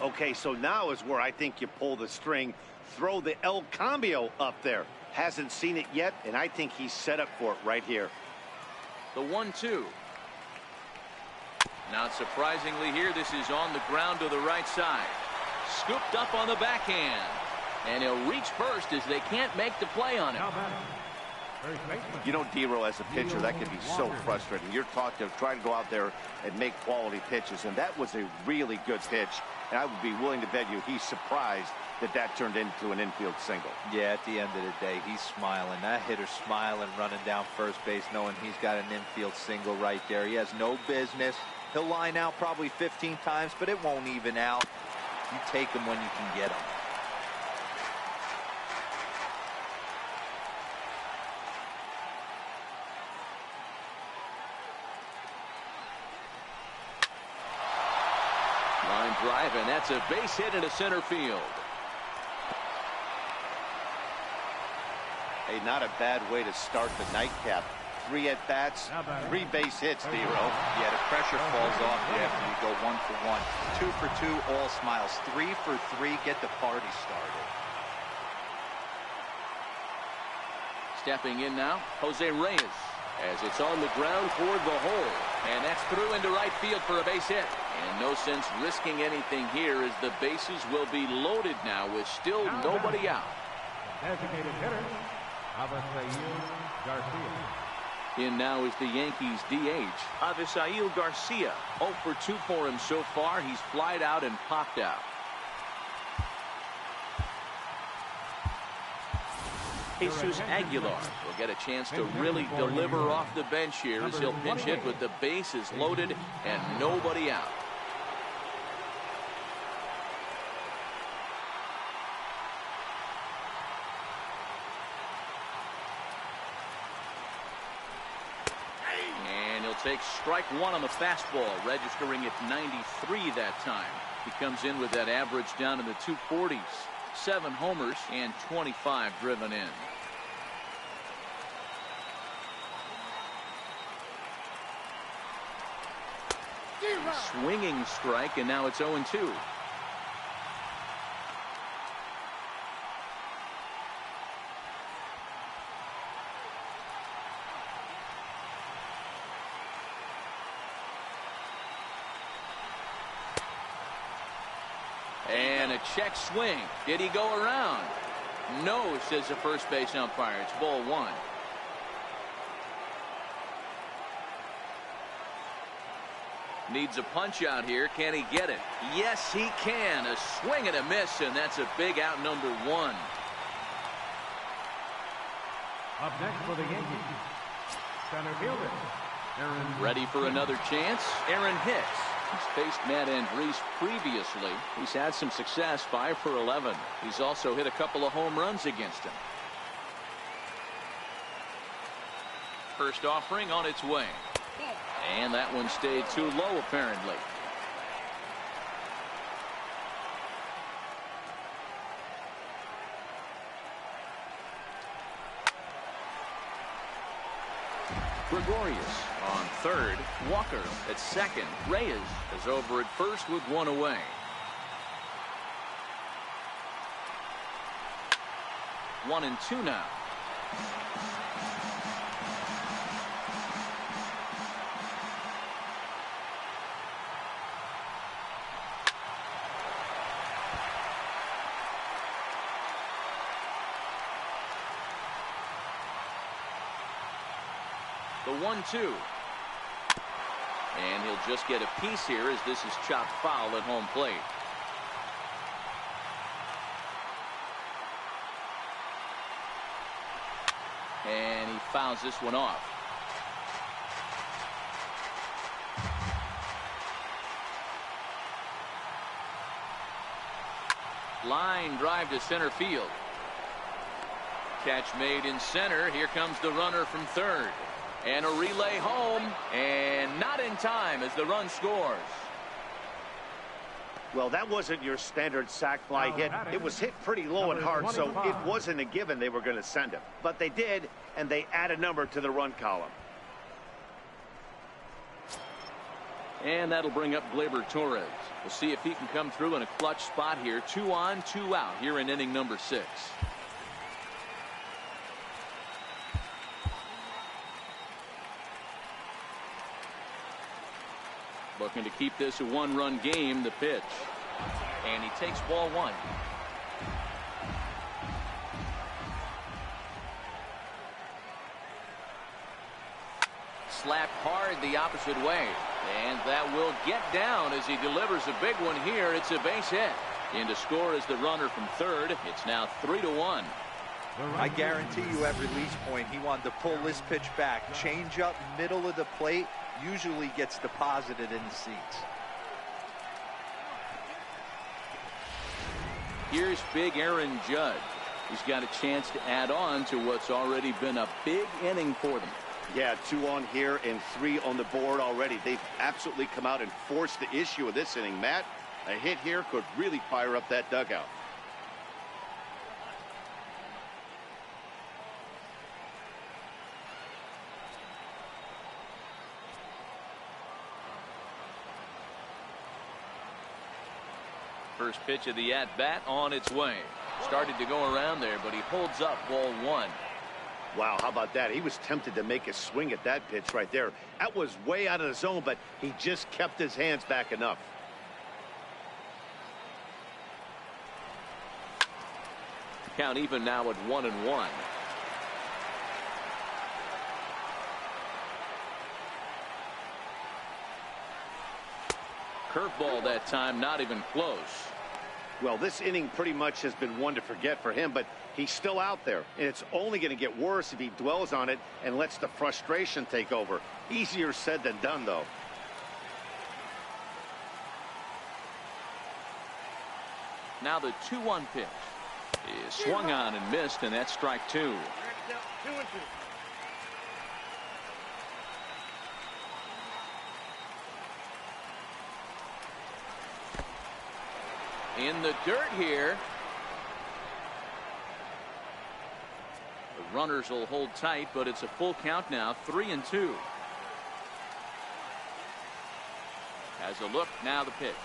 Okay, so now is where I think you pull the string. Throw the El Cambio up there. Hasn't seen it yet, and I think he's set up for it right here. The 1-2. Not surprisingly here, this is on the ground to the right side. Scooped up on the backhand. And he'll reach first as they can't make the play on him. You know, Dero, as a pitcher, that can be so frustrating. You're taught to try to go out there and make quality pitches, and that was a really good pitch. And I would be willing to bet you he's surprised that that turned into an infield single. Yeah, at the end of the day, he's smiling. That hitter's smiling, running down first base, knowing he's got an infield single right there. He has no business. He'll line out probably 15 times, but it won't even out. You take him when you can get him. Line drive, and that's a base hit into center field. Hey, not a bad way to start the nightcap. 3 at-bats, 3 base hits, Dero. Yeah, the pressure falls off there after you go 1 for 1. 2 for 2, all smiles. 3 for 3, get the party started. Stepping in now, Jose Reyes. As it's on the ground toward the hole. And that's through into right field for a base hit. And no sense risking anything here as the bases will be loaded now with still nobody out. Designated hitter, Garcia. In now is the Yankees DH, Avisail Garcia. 0 for 2 for him so far. He's flied out and popped out. Jesus Aguilar will get a chance to really deliver off the bench here as he'll pinch hit with the bases loaded and nobody out. Takes strike 1 on the fastball, registering at 93 that time. He comes in with that average down in the 240s. 7 homers and 25 driven in. Swinging strike, and now it's 0-2. And a check swing. Did he go around? No, says the first base umpire. It's ball 1. Needs a punch out here. Can he get it? Yes, he can. A swing and a miss, and that's a big out, number 1. Up next for the Yankees, center fielder, Aaron. Ready for another chance? Aaron Hicks. He's faced Matt Andriese previously. He's had some success, 5 for 11. He's also hit a couple of home runs against him. First offering on its way. And that one stayed too low, apparently. Gregorius on third. Walker at second. Reyes is over at first with 1 away. 1-2 now. The 1-2. And he'll just get a piece here as this is chopped foul at home plate. And he fouls this one off. Line drive to center field. Catch made in center. Here comes the runner from third. And a relay home, and not in time as the run scores. Well, that wasn't your standard sac fly hit. It was hit pretty low and hard, so it wasn't a given they were going to send him. But they did, and they add a number to the run column. And that'll bring up Gleyber Torres. We'll see if he can come through in a clutch spot here. 2 on, 2 out here in inning number 6. Looking to keep this a 1-run game, the pitch. And he takes ball 1. Slapped hard the opposite way. And that will get down as he delivers a big one here. It's a base hit. In to score is the runner from third. It's now 3-1. I guarantee you at release point he wanted to pull this pitch back. Change up middle of the plate. Usually gets deposited in the seats. Here's big Aaron Judge. He's got a chance to add on to what's already been a big inning for them. Yeah, 2 on here and 3 on the board already. They've absolutely come out and forced the issue of this inning. Matt, a hit here could really fire up that dugout. First pitch of the at-bat on its way. Started to go around there, but he holds up ball 1. Wow, how about that? He was tempted to make a swing at that pitch right there. That was way out of the zone, but he just kept his hands back enough. Count even now at 1-1. Curveball that time, not even close. Well, this inning pretty much has been one to forget for him, but he's still out there, and it's only going to get worse if he dwells on it and lets the frustration take over. Easier said than done, though. Now the 2-1 pitch is swung on and missed, and that's strike 2. In the dirt here. The runners will hold tight, but it's a full count now, 3-2. Has a look, now the pitch.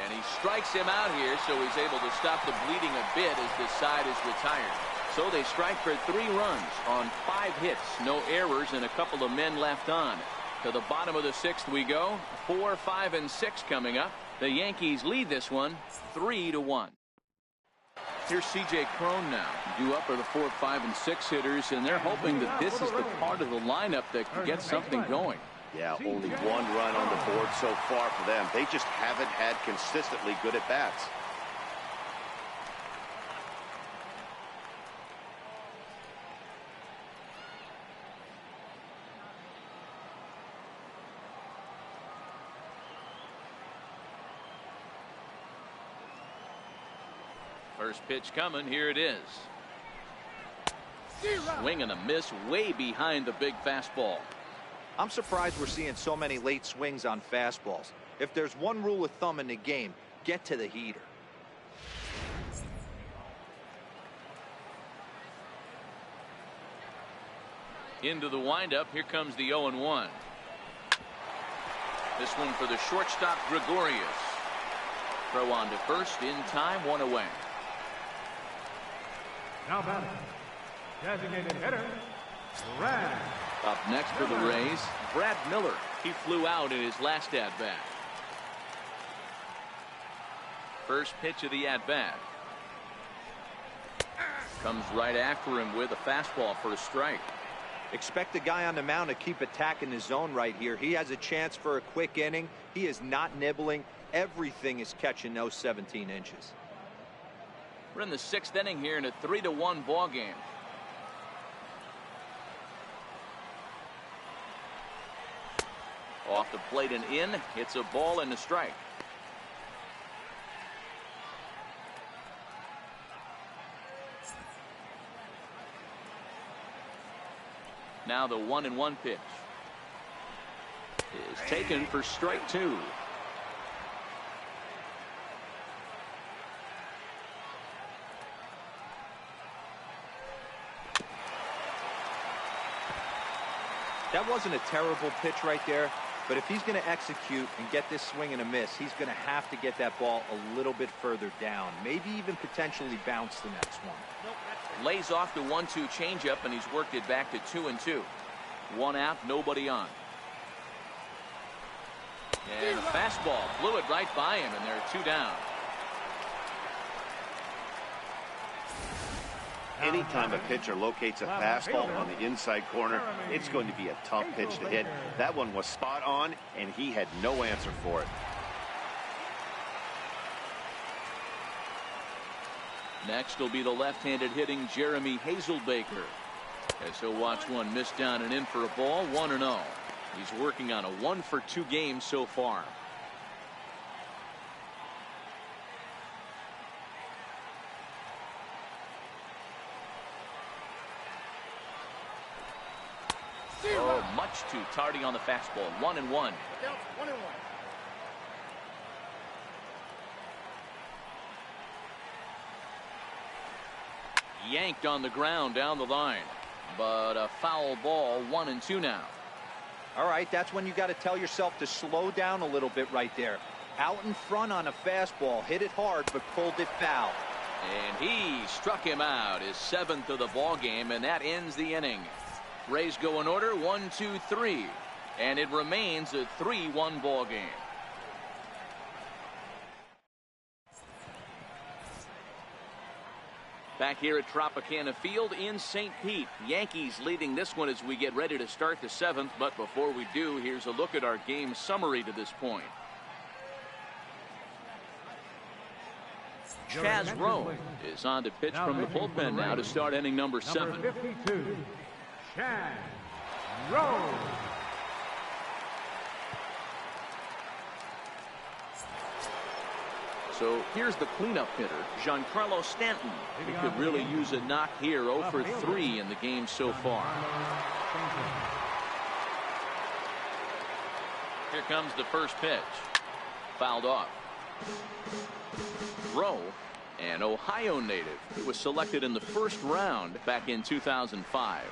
And he strikes him out here, so he's able to stop the bleeding a bit as this side is retired. So they strike for 3 runs on 5 hits, no errors, and a couple of men left on. To the bottom of the 6th we go. 4, 5, and 6 coming up. The Yankees lead this one 3-1. Here's C.J. Cron now. Due up are the 4, 5, and 6 hitters, and they're hoping that this is the part of the lineup that can get something going. Yeah, only 1 run on the board so far for them. They just haven't had consistently good at-bats. First pitch coming. Here it is. Swing and a miss way behind the big fastball. I'm surprised we're seeing so many late swings on fastballs. If there's one rule of thumb in the game, get to the heater. Into the windup. Here comes the 0-1. This one for the shortstop, Gregorius. Throw on to first in time, 1 away. Now batting, Designated hitter, Brad. Up next for the Rays, Brad Miller. He flew out in his last at-bat. First pitch of the at-bat. Comes right after him with a fastball for a strike. Expect the guy on the mound to keep attacking the zone right here. He has a chance for a quick inning. He is not nibbling. Everything is catching those 17 inches. We're in the 6th inning here in a 3-1 ball game. Off the plate and in. It's a ball and a strike. Now the 1-1 pitch is taken for strike 2. That wasn't a terrible pitch right there, but if he's going to execute and get this swing and a miss, he's going to have to get that ball a little bit further down, maybe even potentially bounce the next one. Lays off the 1-2 changeup, and he's worked it back to 2-2. 1 out, nobody on. And a fastball blew it right by him, and they're 2 down. Anytime a pitcher locates a fastball on the inside corner, it's going to be a tough pitch to hit. That one was spot on, and he had no answer for it. Next will be the left-handed hitting Jeremy Hazelbaker, as he'll watch one miss down and in for a ball. 1-0. He's working on a 1-for-2 game so far. Oh, much too tardy on the fastball. 1-1. Yanked on the ground down the line, but a foul ball. 1-2 now. All right, that's when you got to tell yourself to slow down a little bit right there. Out in front on a fastball, hit it hard, but pulled it foul. And he struck him out, his 7th of the ball game, and that ends the inning. Rays go in order, 1-2-3, and it remains a 3-1 ball game. Back here at Tropicana Field in St. Pete. Yankees leading this one as we get ready to start the 7th. But before we do, here's a look at our game summary to this point. Chaz Rowe is on to pitch from the bullpen now to start inning number 7. Number 52, Chaz Rowe. So here's the cleanup hitter, Giancarlo Stanton. He could really use a knock here. 0 for 3 in the game so far. Here comes the first pitch. Fouled off. Rowe, an Ohio native, he was selected in the 1st round back in 2005.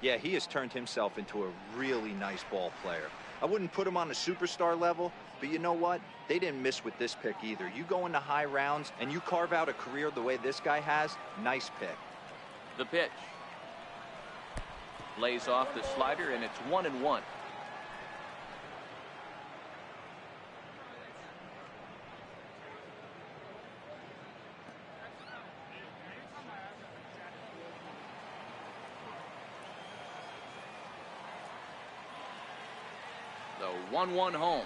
Yeah, he has turned himself into a really nice ball player. I wouldn't put him on a superstar level, but you know what? They didn't miss with this pick either. You go into high rounds and you carve out a career the way this guy has, nice pick. The pitch. Lays off the slider, and it's 1-1. The 1-1 home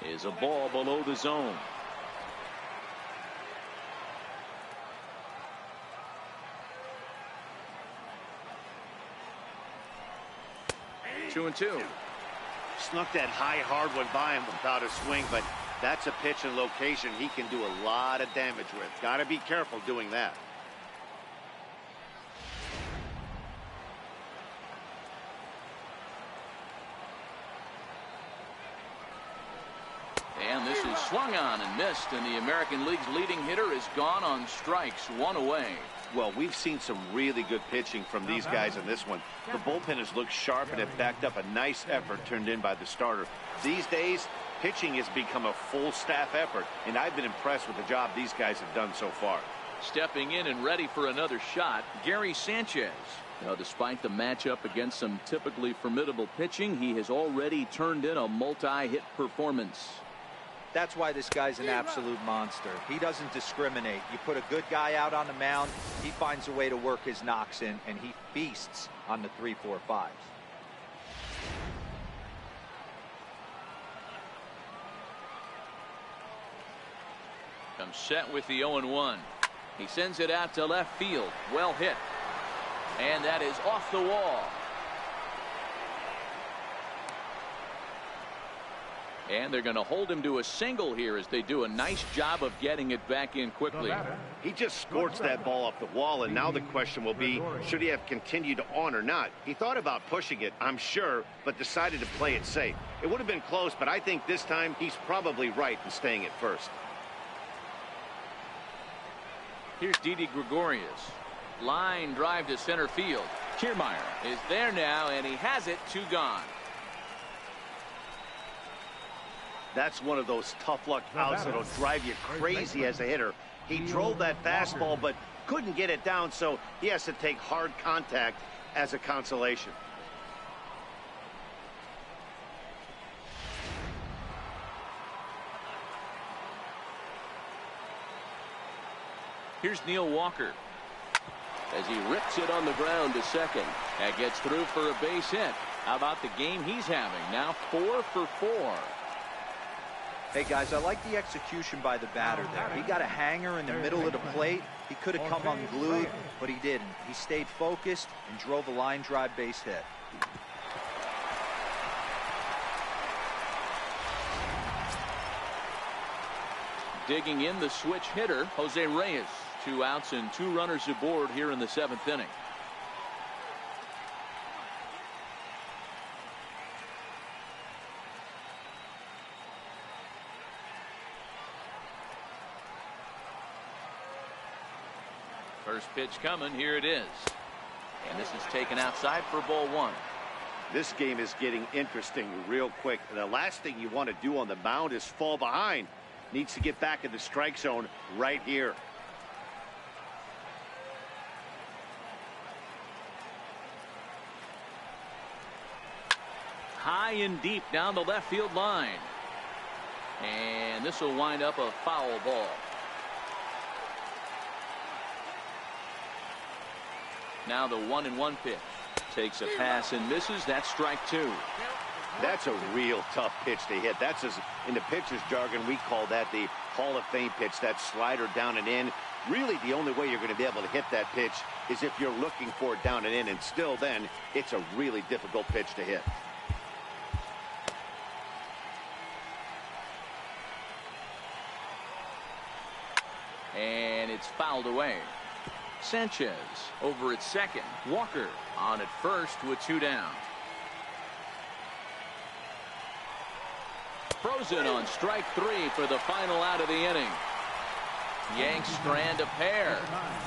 is a ball below the zone. Two and two. Snuck that high hard one by him without a swing, but that's a pitch and location he can do a lot of damage with. Got to be careful doing that. And this is swung on and missed, and the American League's leading hitter is gone on strikes, 1 away. Well, we've seen some really good pitching from these guys in this one. The bullpen has looked sharp and have backed up a nice effort turned in by the starter. These days, pitching has become a full staff effort, and I've been impressed with the job these guys have done so far. Stepping in and ready for another shot, Gary Sanchez. Now, despite the matchup against some typically formidable pitching, he has already turned in a multi-hit performance. That's why this guy's an absolute monster. He doesn't discriminate. You put a good guy out on the mound, he finds a way to work his knocks in, and he feasts on the 3-4-5s. Comes set with the 0-1. He sends it out to left field. Well hit. And that is off the wall. And they're going to hold him to a single here as they do a nice job of getting it back in quickly. He just scorched that ball off the wall, and now the question will be, should he have continued on or not? He thought about pushing it, I'm sure, but decided to play it safe. It would have been close, but I think this time he's probably right in staying at first. Here's Didi Gregorius. Line drive to center field. Kiermaier is there now, and he has it. 2 gone. That's one of those tough luck outs that'll drive you crazy as a hitter. He drove that fastball, but couldn't get it down, so he has to take hard contact as a consolation. Here's Neil Walker as he rips it on the ground to second. That gets through for a base hit. How about the game he's having? Now 4 for 4. Hey, guys, I like the execution by the batter there. He got a hanger in the middle of the plate. He could have come unglued, but he didn't. He stayed focused and drove a line drive base hit. Digging in the switch hitter, Jose Reyes. 2 outs and 2 runners aboard here in the 7th inning. First pitch coming. Here it is. And this is taken outside for ball 1. This game is getting interesting real quick. The last thing you want to do on the mound is fall behind. Needs to get back in the strike zone right here. High and deep down the left field line. And this will wind up a foul ball. Now the 1-1 pitch. Takes a pass and misses. That's strike 2. That's a real tough pitch to hit. That's, as in the pitcher's jargon, we call that the Hall of Fame pitch, that slider down and in. Really, the only way you're going to be able to hit that pitch is if you're looking for it down and in, and still then, it's a really difficult pitch to hit. And it's fouled away. Sanchez over at second. Walker on at first with 2 down. Frozen on strike 3 for the final out of the inning. Yanks strand a pair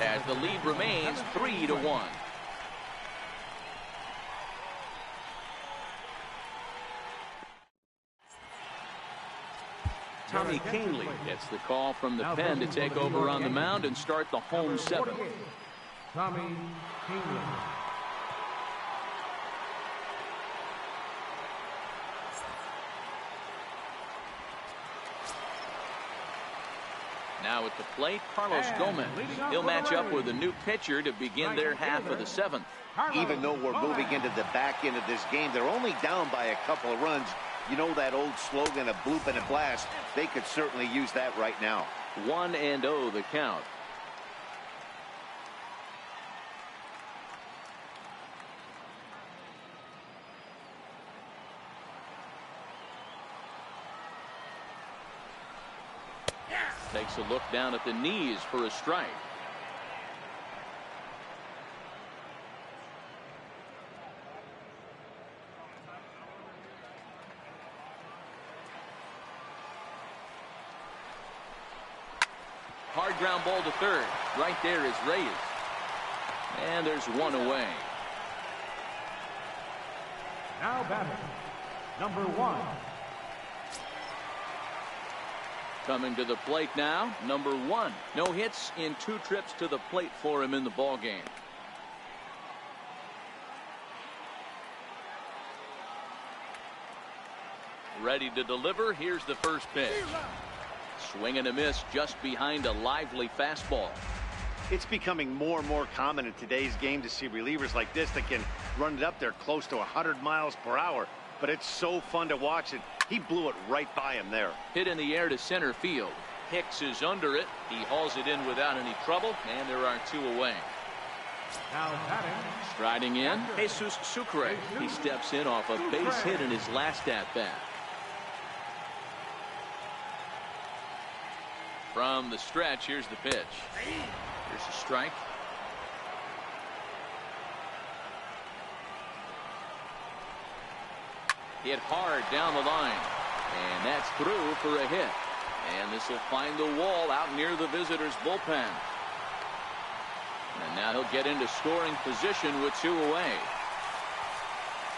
as the lead remains 3-1. Tommy Kahnle gets the call from the pen to take over on the mound and start the home 7th. Tommy Kahnle. Now at the plate, Carlos Gomez. He'll match up with a new pitcher to begin their half of the 7th. Even though we're moving into the back end of this game, they're only down by a couple of runs. You know that old slogan, a bloop and a blast. They could certainly use that right now. 1-0 the count. Takes a look down at the knees for a strike. Hard ground ball to third. Right there is Reyes. And there's 1 away. Now batting, number 1. Coming to the plate now, number 1. No hits in 2 trips to the plate for him in the ballgame. Ready to deliver. Here's the first pitch. Swing and a miss just behind a lively fastball. It's becoming more and more common in today's game to see relievers like this that can run it up there close to 100 miles per hour. But it's so fun to watch it. He blew it right by him there. Hit in the air to center field. Hicks is under it. He hauls it in without any trouble, and there are 2 away. Now batting. Striding in, Jesus Sucre. He steps in off a base hit in his last at-bat. From the stretch, here's the pitch. Here's a strike. Hit hard down the line. And that's through for a hit. And this will find the wall out near the visitor's bullpen. And now he'll get into scoring position with 2 away.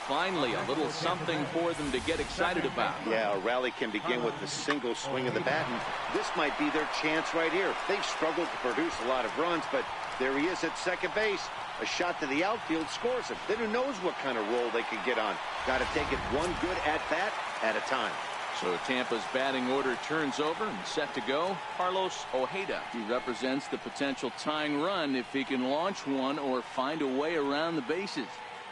Finally, a little something for them to get excited about. Yeah, a rally can begin with a single swing of the bat, and this might be their chance right here. They've struggled to produce a lot of runs, but there he is at second base. A shot to the outfield scores him. Then who knows what kind of roll they could get on. Got to take it one good at-bat at a time. So Tampa's batting order turns over and set to go. Carlos Ojeda. He represents the potential tying run if he can launch one or find a way around the bases.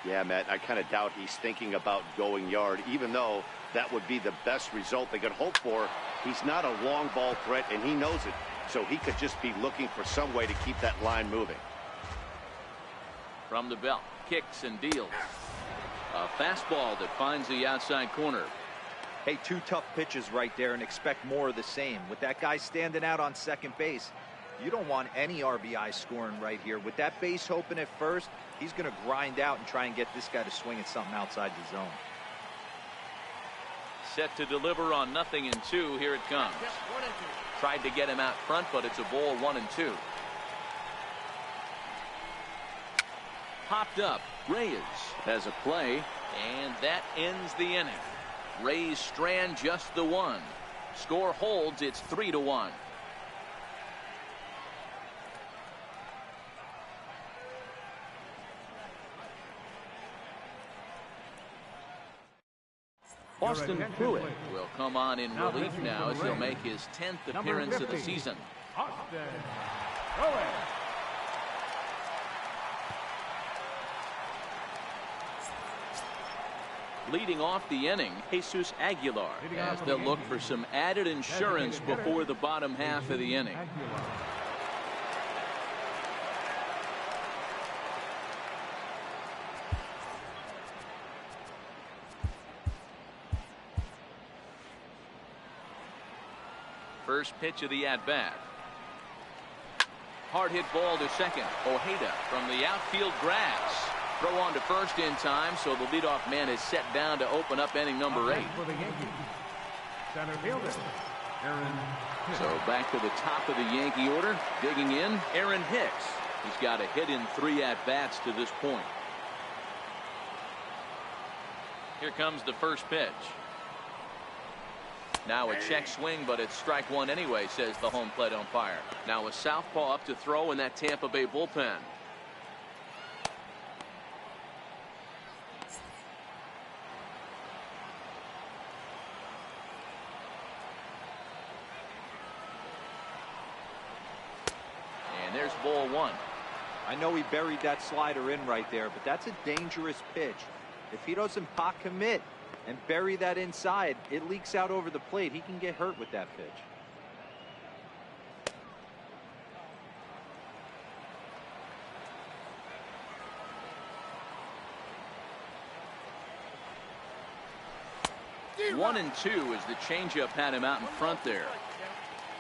Yeah, Matt, I kind of doubt he's thinking about going yard, even though that would be the best result they could hope for. He's not a long ball threat, and he knows it. So he could just be looking for some way to keep that line moving. From the belt, kicks and deals. A fastball that finds the outside corner. Hey, 2 tough pitches right there, and expect more of the same. With that guy standing out on second base, you don't want any RBI scoring right here. With that base open at first, he's going to grind out and try and get this guy to swing at something outside the zone. Set to deliver on 0-2. Here it comes. Tried to get him out front, but it's a ball 1-2. Popped up. Reyes has a play, and that ends the inning. Reyes strand just the 1. Score holds. It's 3-1. Austin Pruitt will come on in relief now as he'll make his 10th appearance of the season. Austin Pruitt. Leading off the inning, Jesus Aguilar, as they'll look for some added insurance before the bottom half of the inning. First pitch of the at-bat. Hard hit ball to second. Ojeda from the outfield grass. Throw on to first in time, so the leadoff man is set down to open up inning number 8. For the Yankees, center fielder, Aaron Hicks. So back to the top of the Yankee order. Digging in, Aaron Hicks. He's got a hit in 3 at-bats to this point. Here comes the first pitch. Now a check swing, but it's strike 1 anyway, says the home plate umpire. Now a southpaw up to throw in that Tampa Bay bullpen. And there's ball 1. I know he buried that slider in right there, but that's a dangerous pitch. If he doesn't pot commit and bury that inside, it leaks out over the plate. He can get hurt with that pitch. One and 2 as the changeup had him out in front there.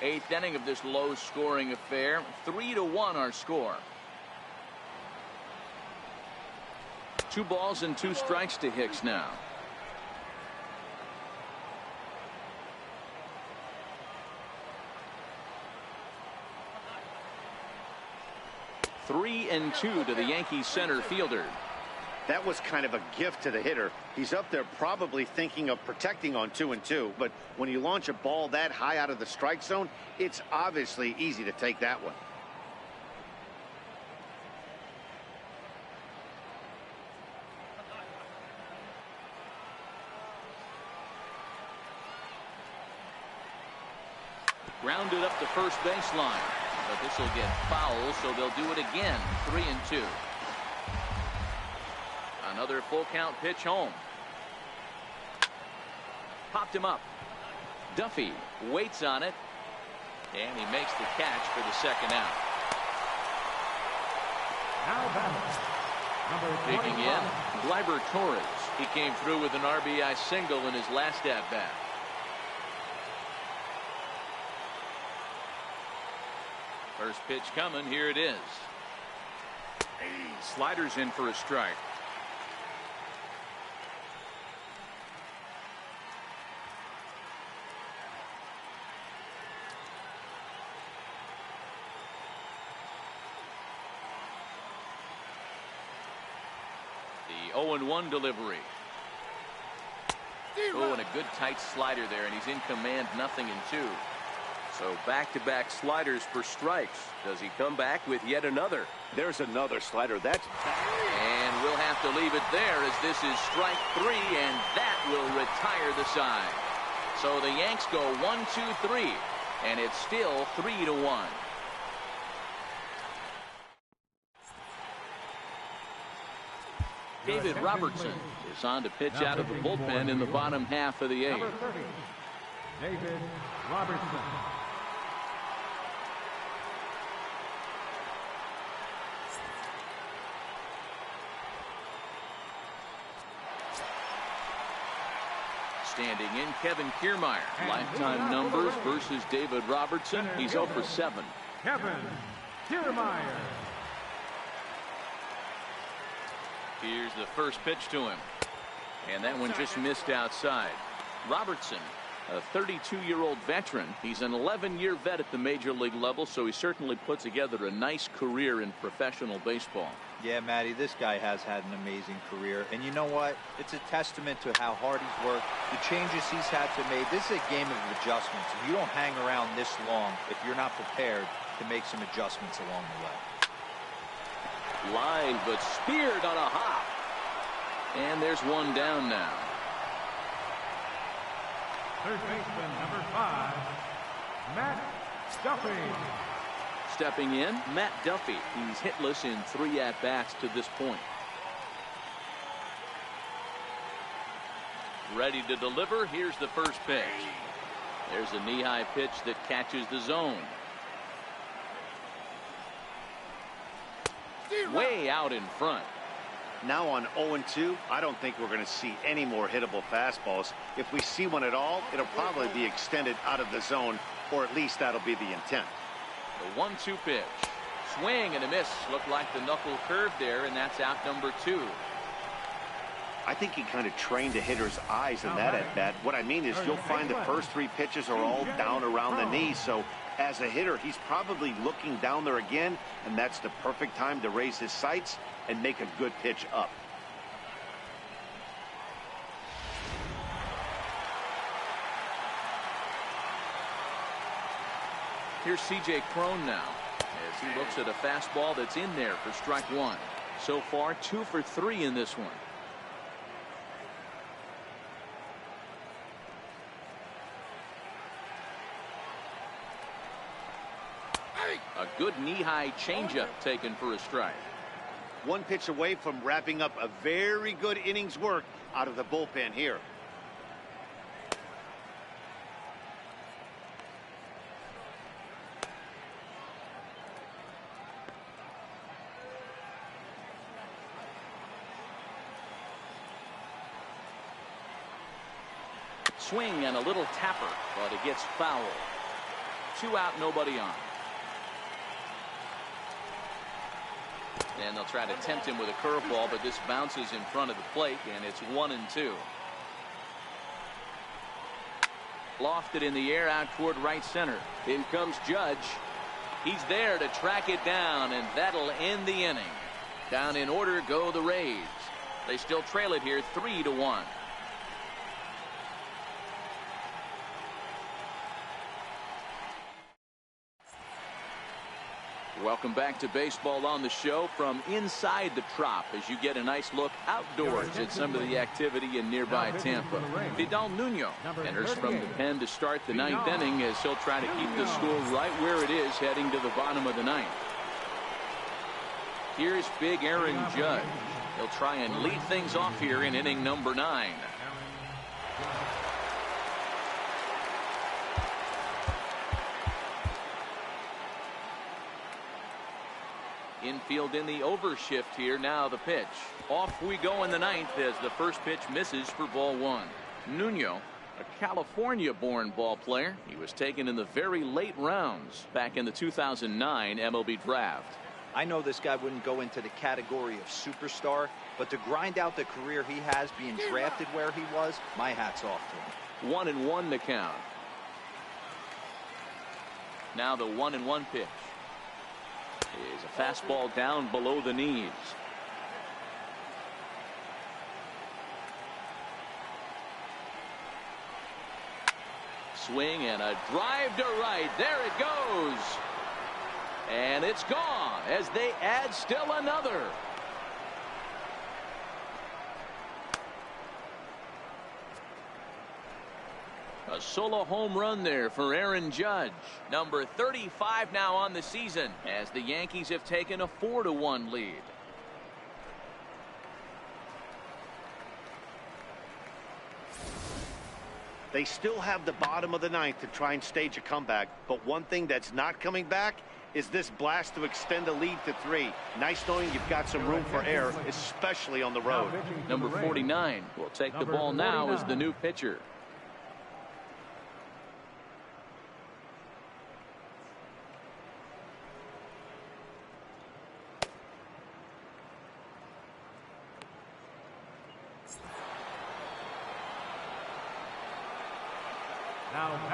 8th inning of this low-scoring affair. 3-1 our score. 2 balls and 2 strikes to Hicks now. Three and 2 to the Yankees center fielder. That was kind of a gift to the hitter. He's up there probably thinking of protecting on 2-2, but when you launch a ball that high out of the strike zone, it's obviously easy to take that one. Grounded up the first baseline, but this will get foul, so they'll do it again. 3-2. Another full count pitch home. Popped him up. Duffy waits on it, and he makes the catch for the second out. Now batting, number Digging 25. in, Gleyber Torres. He came through with an RBI single in his last at-bat. First pitch coming. Here it is. Sliders in for a strike. The 0-1 delivery. Oh, and a good tight slider there, and he's in command. 0-2. So back-to-back sliders for strikes. Does he come back with yet another? There's another slider. That's And we'll have to leave it there, as this is strike 3, and that will retire the side. So the Yanks go 1-2-3, and it's still 3-1. David Robertson is on to pitch out of the bullpen in the bottom half of the 8th. Number 30, David Robertson. Standing in, Kevin Kiermaier. Lifetime numbers versus David Robertson. He's 0 for 7. Kevin Kiermaier. Here's the first pitch to him, and that one just missed outside. Robertson, a 32-year-old veteran. He's an 11-year vet at the major league level, so he certainly put together a nice career in professional baseball. Yeah, Matty, this guy has had an amazing career. And you know what? It's a testament to how hard he's worked, the changes he's had to make. This is a game of adjustments. You don't hang around this long if you're not prepared to make some adjustments along the way. Line, but speared on a hop. And there's one down now. Third baseman, number 5, Matt Duffy. Stepping in, Matt Duffy. He's hitless in 3 at-bats to this point. Ready to deliver. Here's the first pitch. There's a knee-high pitch that catches the zone. Way out in front. now on 0-2. I don't think we're going to see any more hittable fastballs. If we see one at all, it'll probably be extended out of the zone, or at least that'll be the intent. The 1-2 pitch. Swing and a miss. Looked like the knuckle curve there, and that's out number 2. I think he kind of trained the hitter's eyes in that at bat. What I mean is you'll find the first 3 pitches are all down around the knee. So as a hitter, he's probably looking down there again, and that's the perfect time to raise his sights and make a good pitch up. Here's C.J. Cron now as he looks at a fastball that's in there for strike 1. So far 2 for 3 in this one. A good knee-high changeup taken for a strike. 1 pitch away from wrapping up a very good innings work out of the bullpen here. Swing and a little tapper, but it gets foul. 2 out, nobody on. And they'll try to tempt him with a curveball, but this bounces in front of the plate, and it's 1-2. Lofted in the air out toward right center. In comes Judge. He's there to track it down, and that'll end the inning. Down in order go the Rays. They still trail it here 3-1. Welcome back to baseball on the show from inside the Trop as you get a nice look outdoors at some of the activity in nearby Tampa. Vidal Nuno enters from the pen to start the ninth inning as he'll try to keep the score right where it is heading to the bottom of the ninth. Here's big Aaron Judge. He'll try and lead things off here in inning number 9. Infield in the overshift here. Now the pitch. Off we go in the ninth as the first pitch misses for ball 1. Nuno, a California-born ball player. He was taken in the very late rounds back in the 2009 MLB draft. I know this guy wouldn't go into the category of superstar, but to grind out the career he has being drafted where he was, my hat's off to him. 1-1 to count. Now the 1-1 pitch is a fastball down below the knees. Swing and a drive to right. There it goes. And it's gone as they add still another. A solo home run there for Aaron Judge. Number 35 now on the season as the Yankees have taken a 4-1 lead. They still have the bottom of the ninth to try and stage a comeback, but one thing that's not coming back is this blast to extend the lead to 3. Nice knowing you've got some room for error, especially on the road. Number 49 will take the ball now as the new pitcher.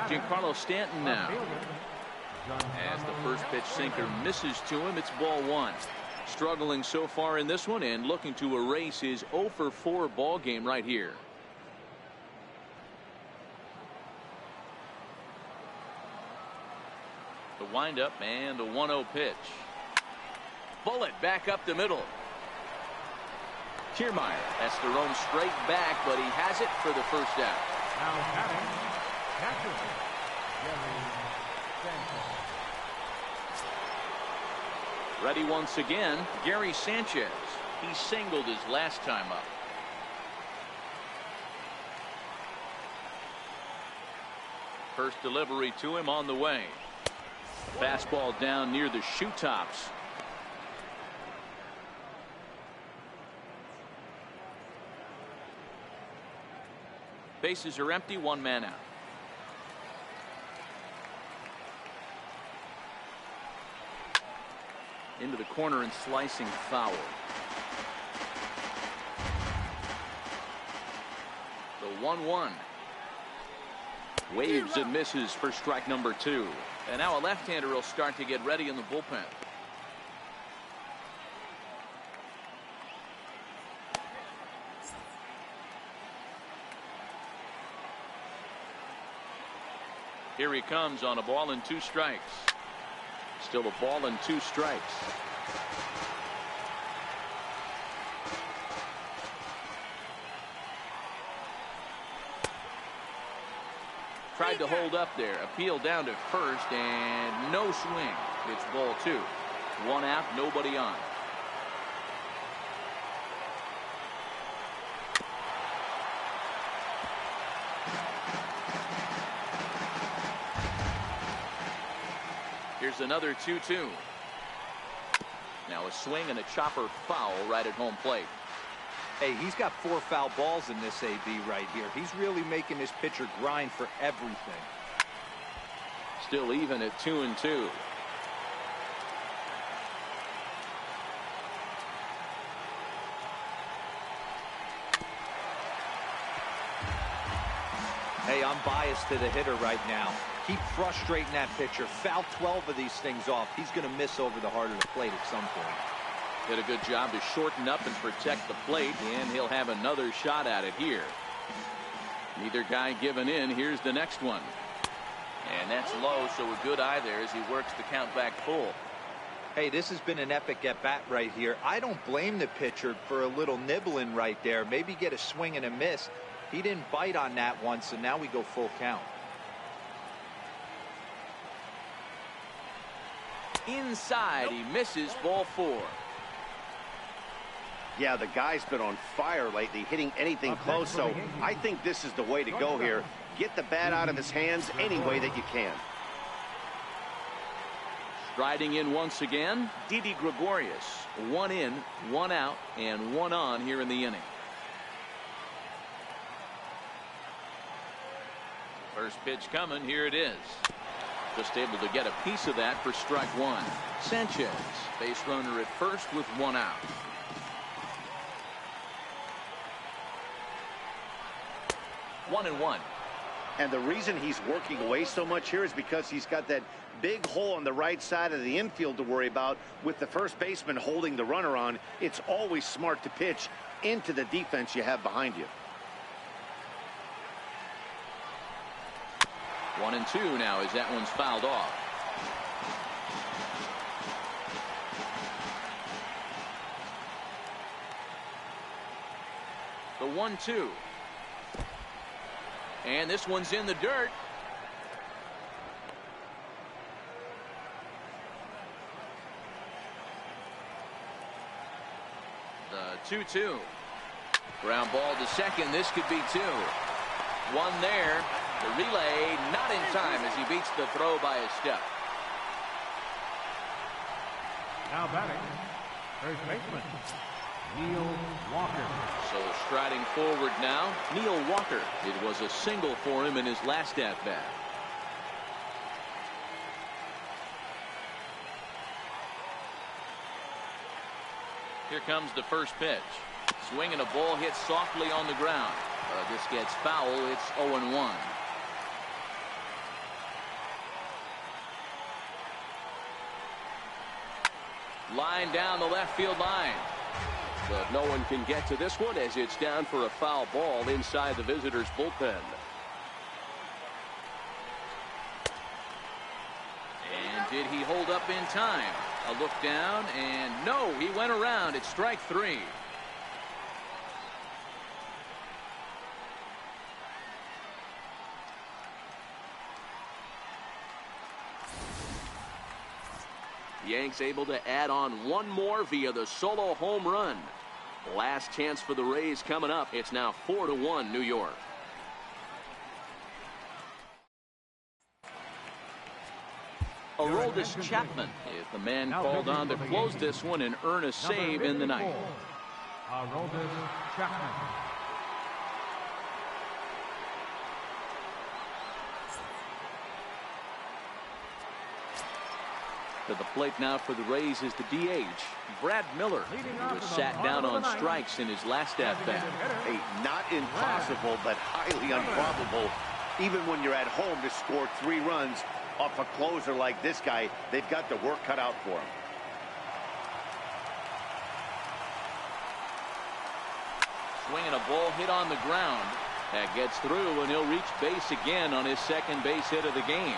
Giancarlo Stanton now. As the first pitch sinker misses to him, it's ball 1. Struggling so far in this one and looking to erase his 0-for-4 ball game right here. The windup and the 1-0 pitch. Bullet back up the middle. Kiermaier has to roam straight back, but he has it for the first out. Now batting, catcher, Ready once again, Gary Sanchez. He singled his last time up. First delivery to him on the way. Fastball down near the shoe tops. Bases are empty, 1 man out. Into the corner and slicing foul. The 1-1. Waves and misses for strike number 2. And now a left-hander will start to get ready in the bullpen. Here he comes on a ball and 2 strikes. Still a ball and 2 strikes. Tried to hold up there. Appeal down to first and no swing. It's ball 2. 1 out, nobody on. Here's another 2-2. Now a swing and a chopper foul right at home plate. Hey, he's got 4 foul balls in this AB right here. He's really making his pitcher grind for everything. Still even at 2-2. Hey, I'm biased to the hitter right now. Keep frustrating that pitcher. Foul 12 of these things off. He's going to miss over the heart of the plate at some point. Did a good job to shorten up and protect the plate, and he'll have another shot at it here. Neither guy giving in. Here's the next one. And that's low, so a good eye there as he works the count back full. Hey, this has been an epic at-bat right here. I don't blame the pitcher for a little nibbling right there. Maybe get a swing and a miss. He didn't bite on that one, so now we go full count. Inside, he misses, ball 4. Yeah, the guy's been on fire lately, hitting anything close, so I think this is the way to go here. Get the bat out of his hands any way that you can. Striding in once again, Didi Gregorius. 1 in, 1 out, and 1 on here in the inning. First pitch coming, here it is. Just able to get a piece of that for strike 1. Sanchez, base runner at first with 1 out. 1-1. And the reason he's working away so much here is because he's got that big hole on the right side of the infield to worry about. With the first baseman holding the runner on, it's always smart to pitch into the defense you have behind you. 1-2 now as that one's fouled off. The 1-2. And this one's in the dirt. The 2-2. Ground ball to second. This could be 2. 1 there. The relay not in time as he beats the throw by a step. Now batting, first baseman, Neil Walker. So striding forward now, Neil Walker. It was a single for him in his last at-bat. Here comes the first pitch. Swing and a ball hit softly on the ground. This gets foul. It's 0-1. Line down the left field line. But no one can get to this one as it's down for a foul ball inside the visitors' bullpen. And did he hold up in time? A look down, and no, he went around. It's strike 3. Yanks able to add on 1 more via the solo home run. Last chance for the Rays coming up. It's now 4-1 New York. Aroldis Chapman is the man called on to close this one and earn a save in the ninth. Aroldis Chapman. To the plate now for the Rays is the DH, Brad Miller, who was sat down on strikes in his last at-bat. Hey, not impossible, but highly improbable. Even when you're at home to score 3 runs off a closer like this guy, they've got the work cut out for him. Swinging a ball hit on the ground. That gets through, and he'll reach base again on his second base hit of the game.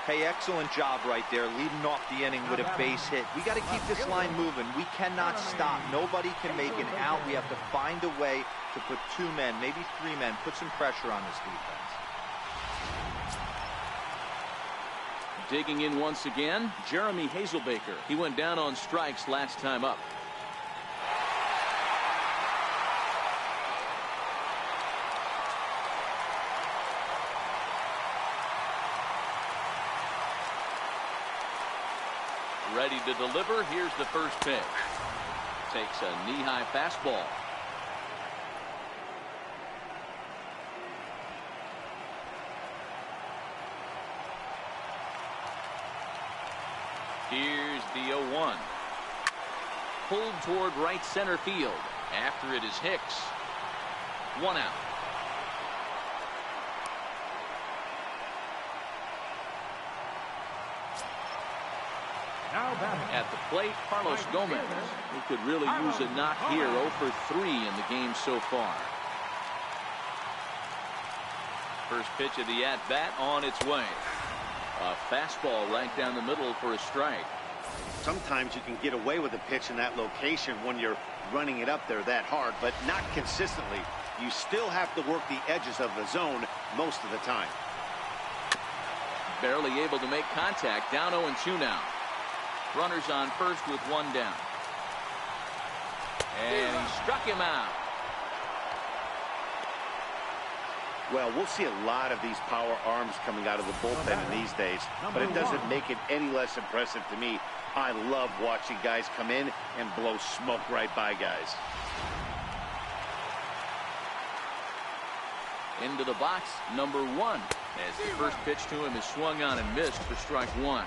Hey, excellent job right there, leading off the inning with a base hit. We got to keep this line moving. We cannot stop. Nobody can make an out. We have to find a way to put 2 men, maybe 3 men, put some pressure on this defense. Digging in once again, Jeremy Hazelbaker. He went down on strikes last time up. Ready to deliver. Here's the first pitch. Takes a knee-high fastball. Here's the 0-1. Pulled toward right center field. After it is Hicks. 1 out. Now Now batting. At the plate, Carlos Gomez, who could really use a knock here. 0 for 3 in the game so far. First pitch of the at-bat on its way. A fastball right down the middle for a strike. Sometimes you can get away with a pitch in that location when you're running it up there that hard, but not consistently. You still have to work the edges of the zone most of the time. Barely able to make contact. Down 0-2 now. Runners on first with one down. And he struck him out. Well, we'll see a lot of these power arms coming out of the bullpen in these days, but it doesn't make it any less impressive to me. I love watching guys come in and blow smoke right by guys. Into the box, number 1. As the first pitch to him is swung on and missed for strike 1.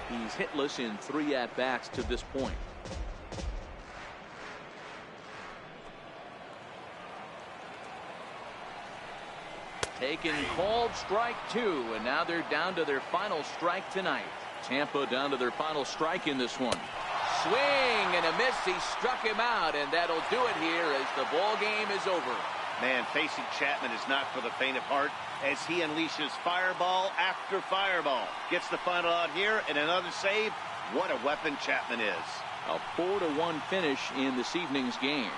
He's hitless in 3 at-bats to this point. Taken, called, strike 2, and now they're down to their final strike tonight. Tampa down to their final strike in this one. Swing and a miss. He struck him out, and that'll do it here as the ball game is over. Man, facing Chapman is not for the faint of heart as he unleashes fireball after fireball. Gets the final out here and another save. What a weapon Chapman is. A 4-1 finish in this evening's game.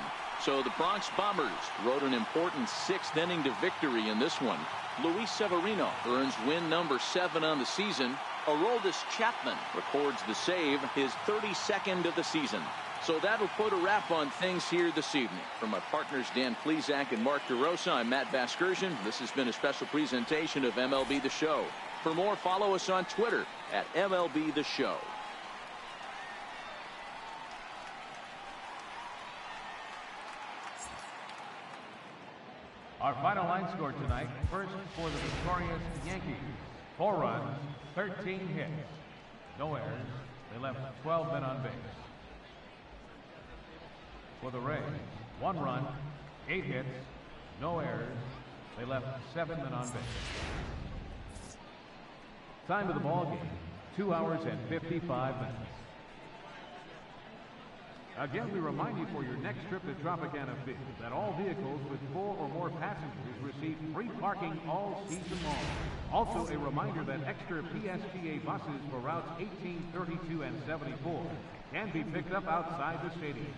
So the Bronx Bombers rode an important 6th inning to victory in this one. Luis Severino earns win number 7 on the season. Aroldis Chapman records the save, his 32nd of the season. So that'll put a wrap on things here this evening. For my partners Dan Plesac and Mark DeRosa, I'm Matt Vasgersian. This has been a special presentation of MLB The Show. For more, follow us on Twitter at MLB The Show. Our final line score tonight. First for the victorious Yankees. 4 runs, 13 hits. No errors. They left 12 men on base. For the Rays, 1 run, 8 hits, no errors. They left 7 men on base. Time of the ball game, 2 hours and 55 minutes. Again, we remind you for your next trip to Tropicana Field that all vehicles with 4 or more passengers receive free parking all season long. Also, a reminder that extra PSTA buses for routes 18, 32, and 74 can be picked up outside the stadium.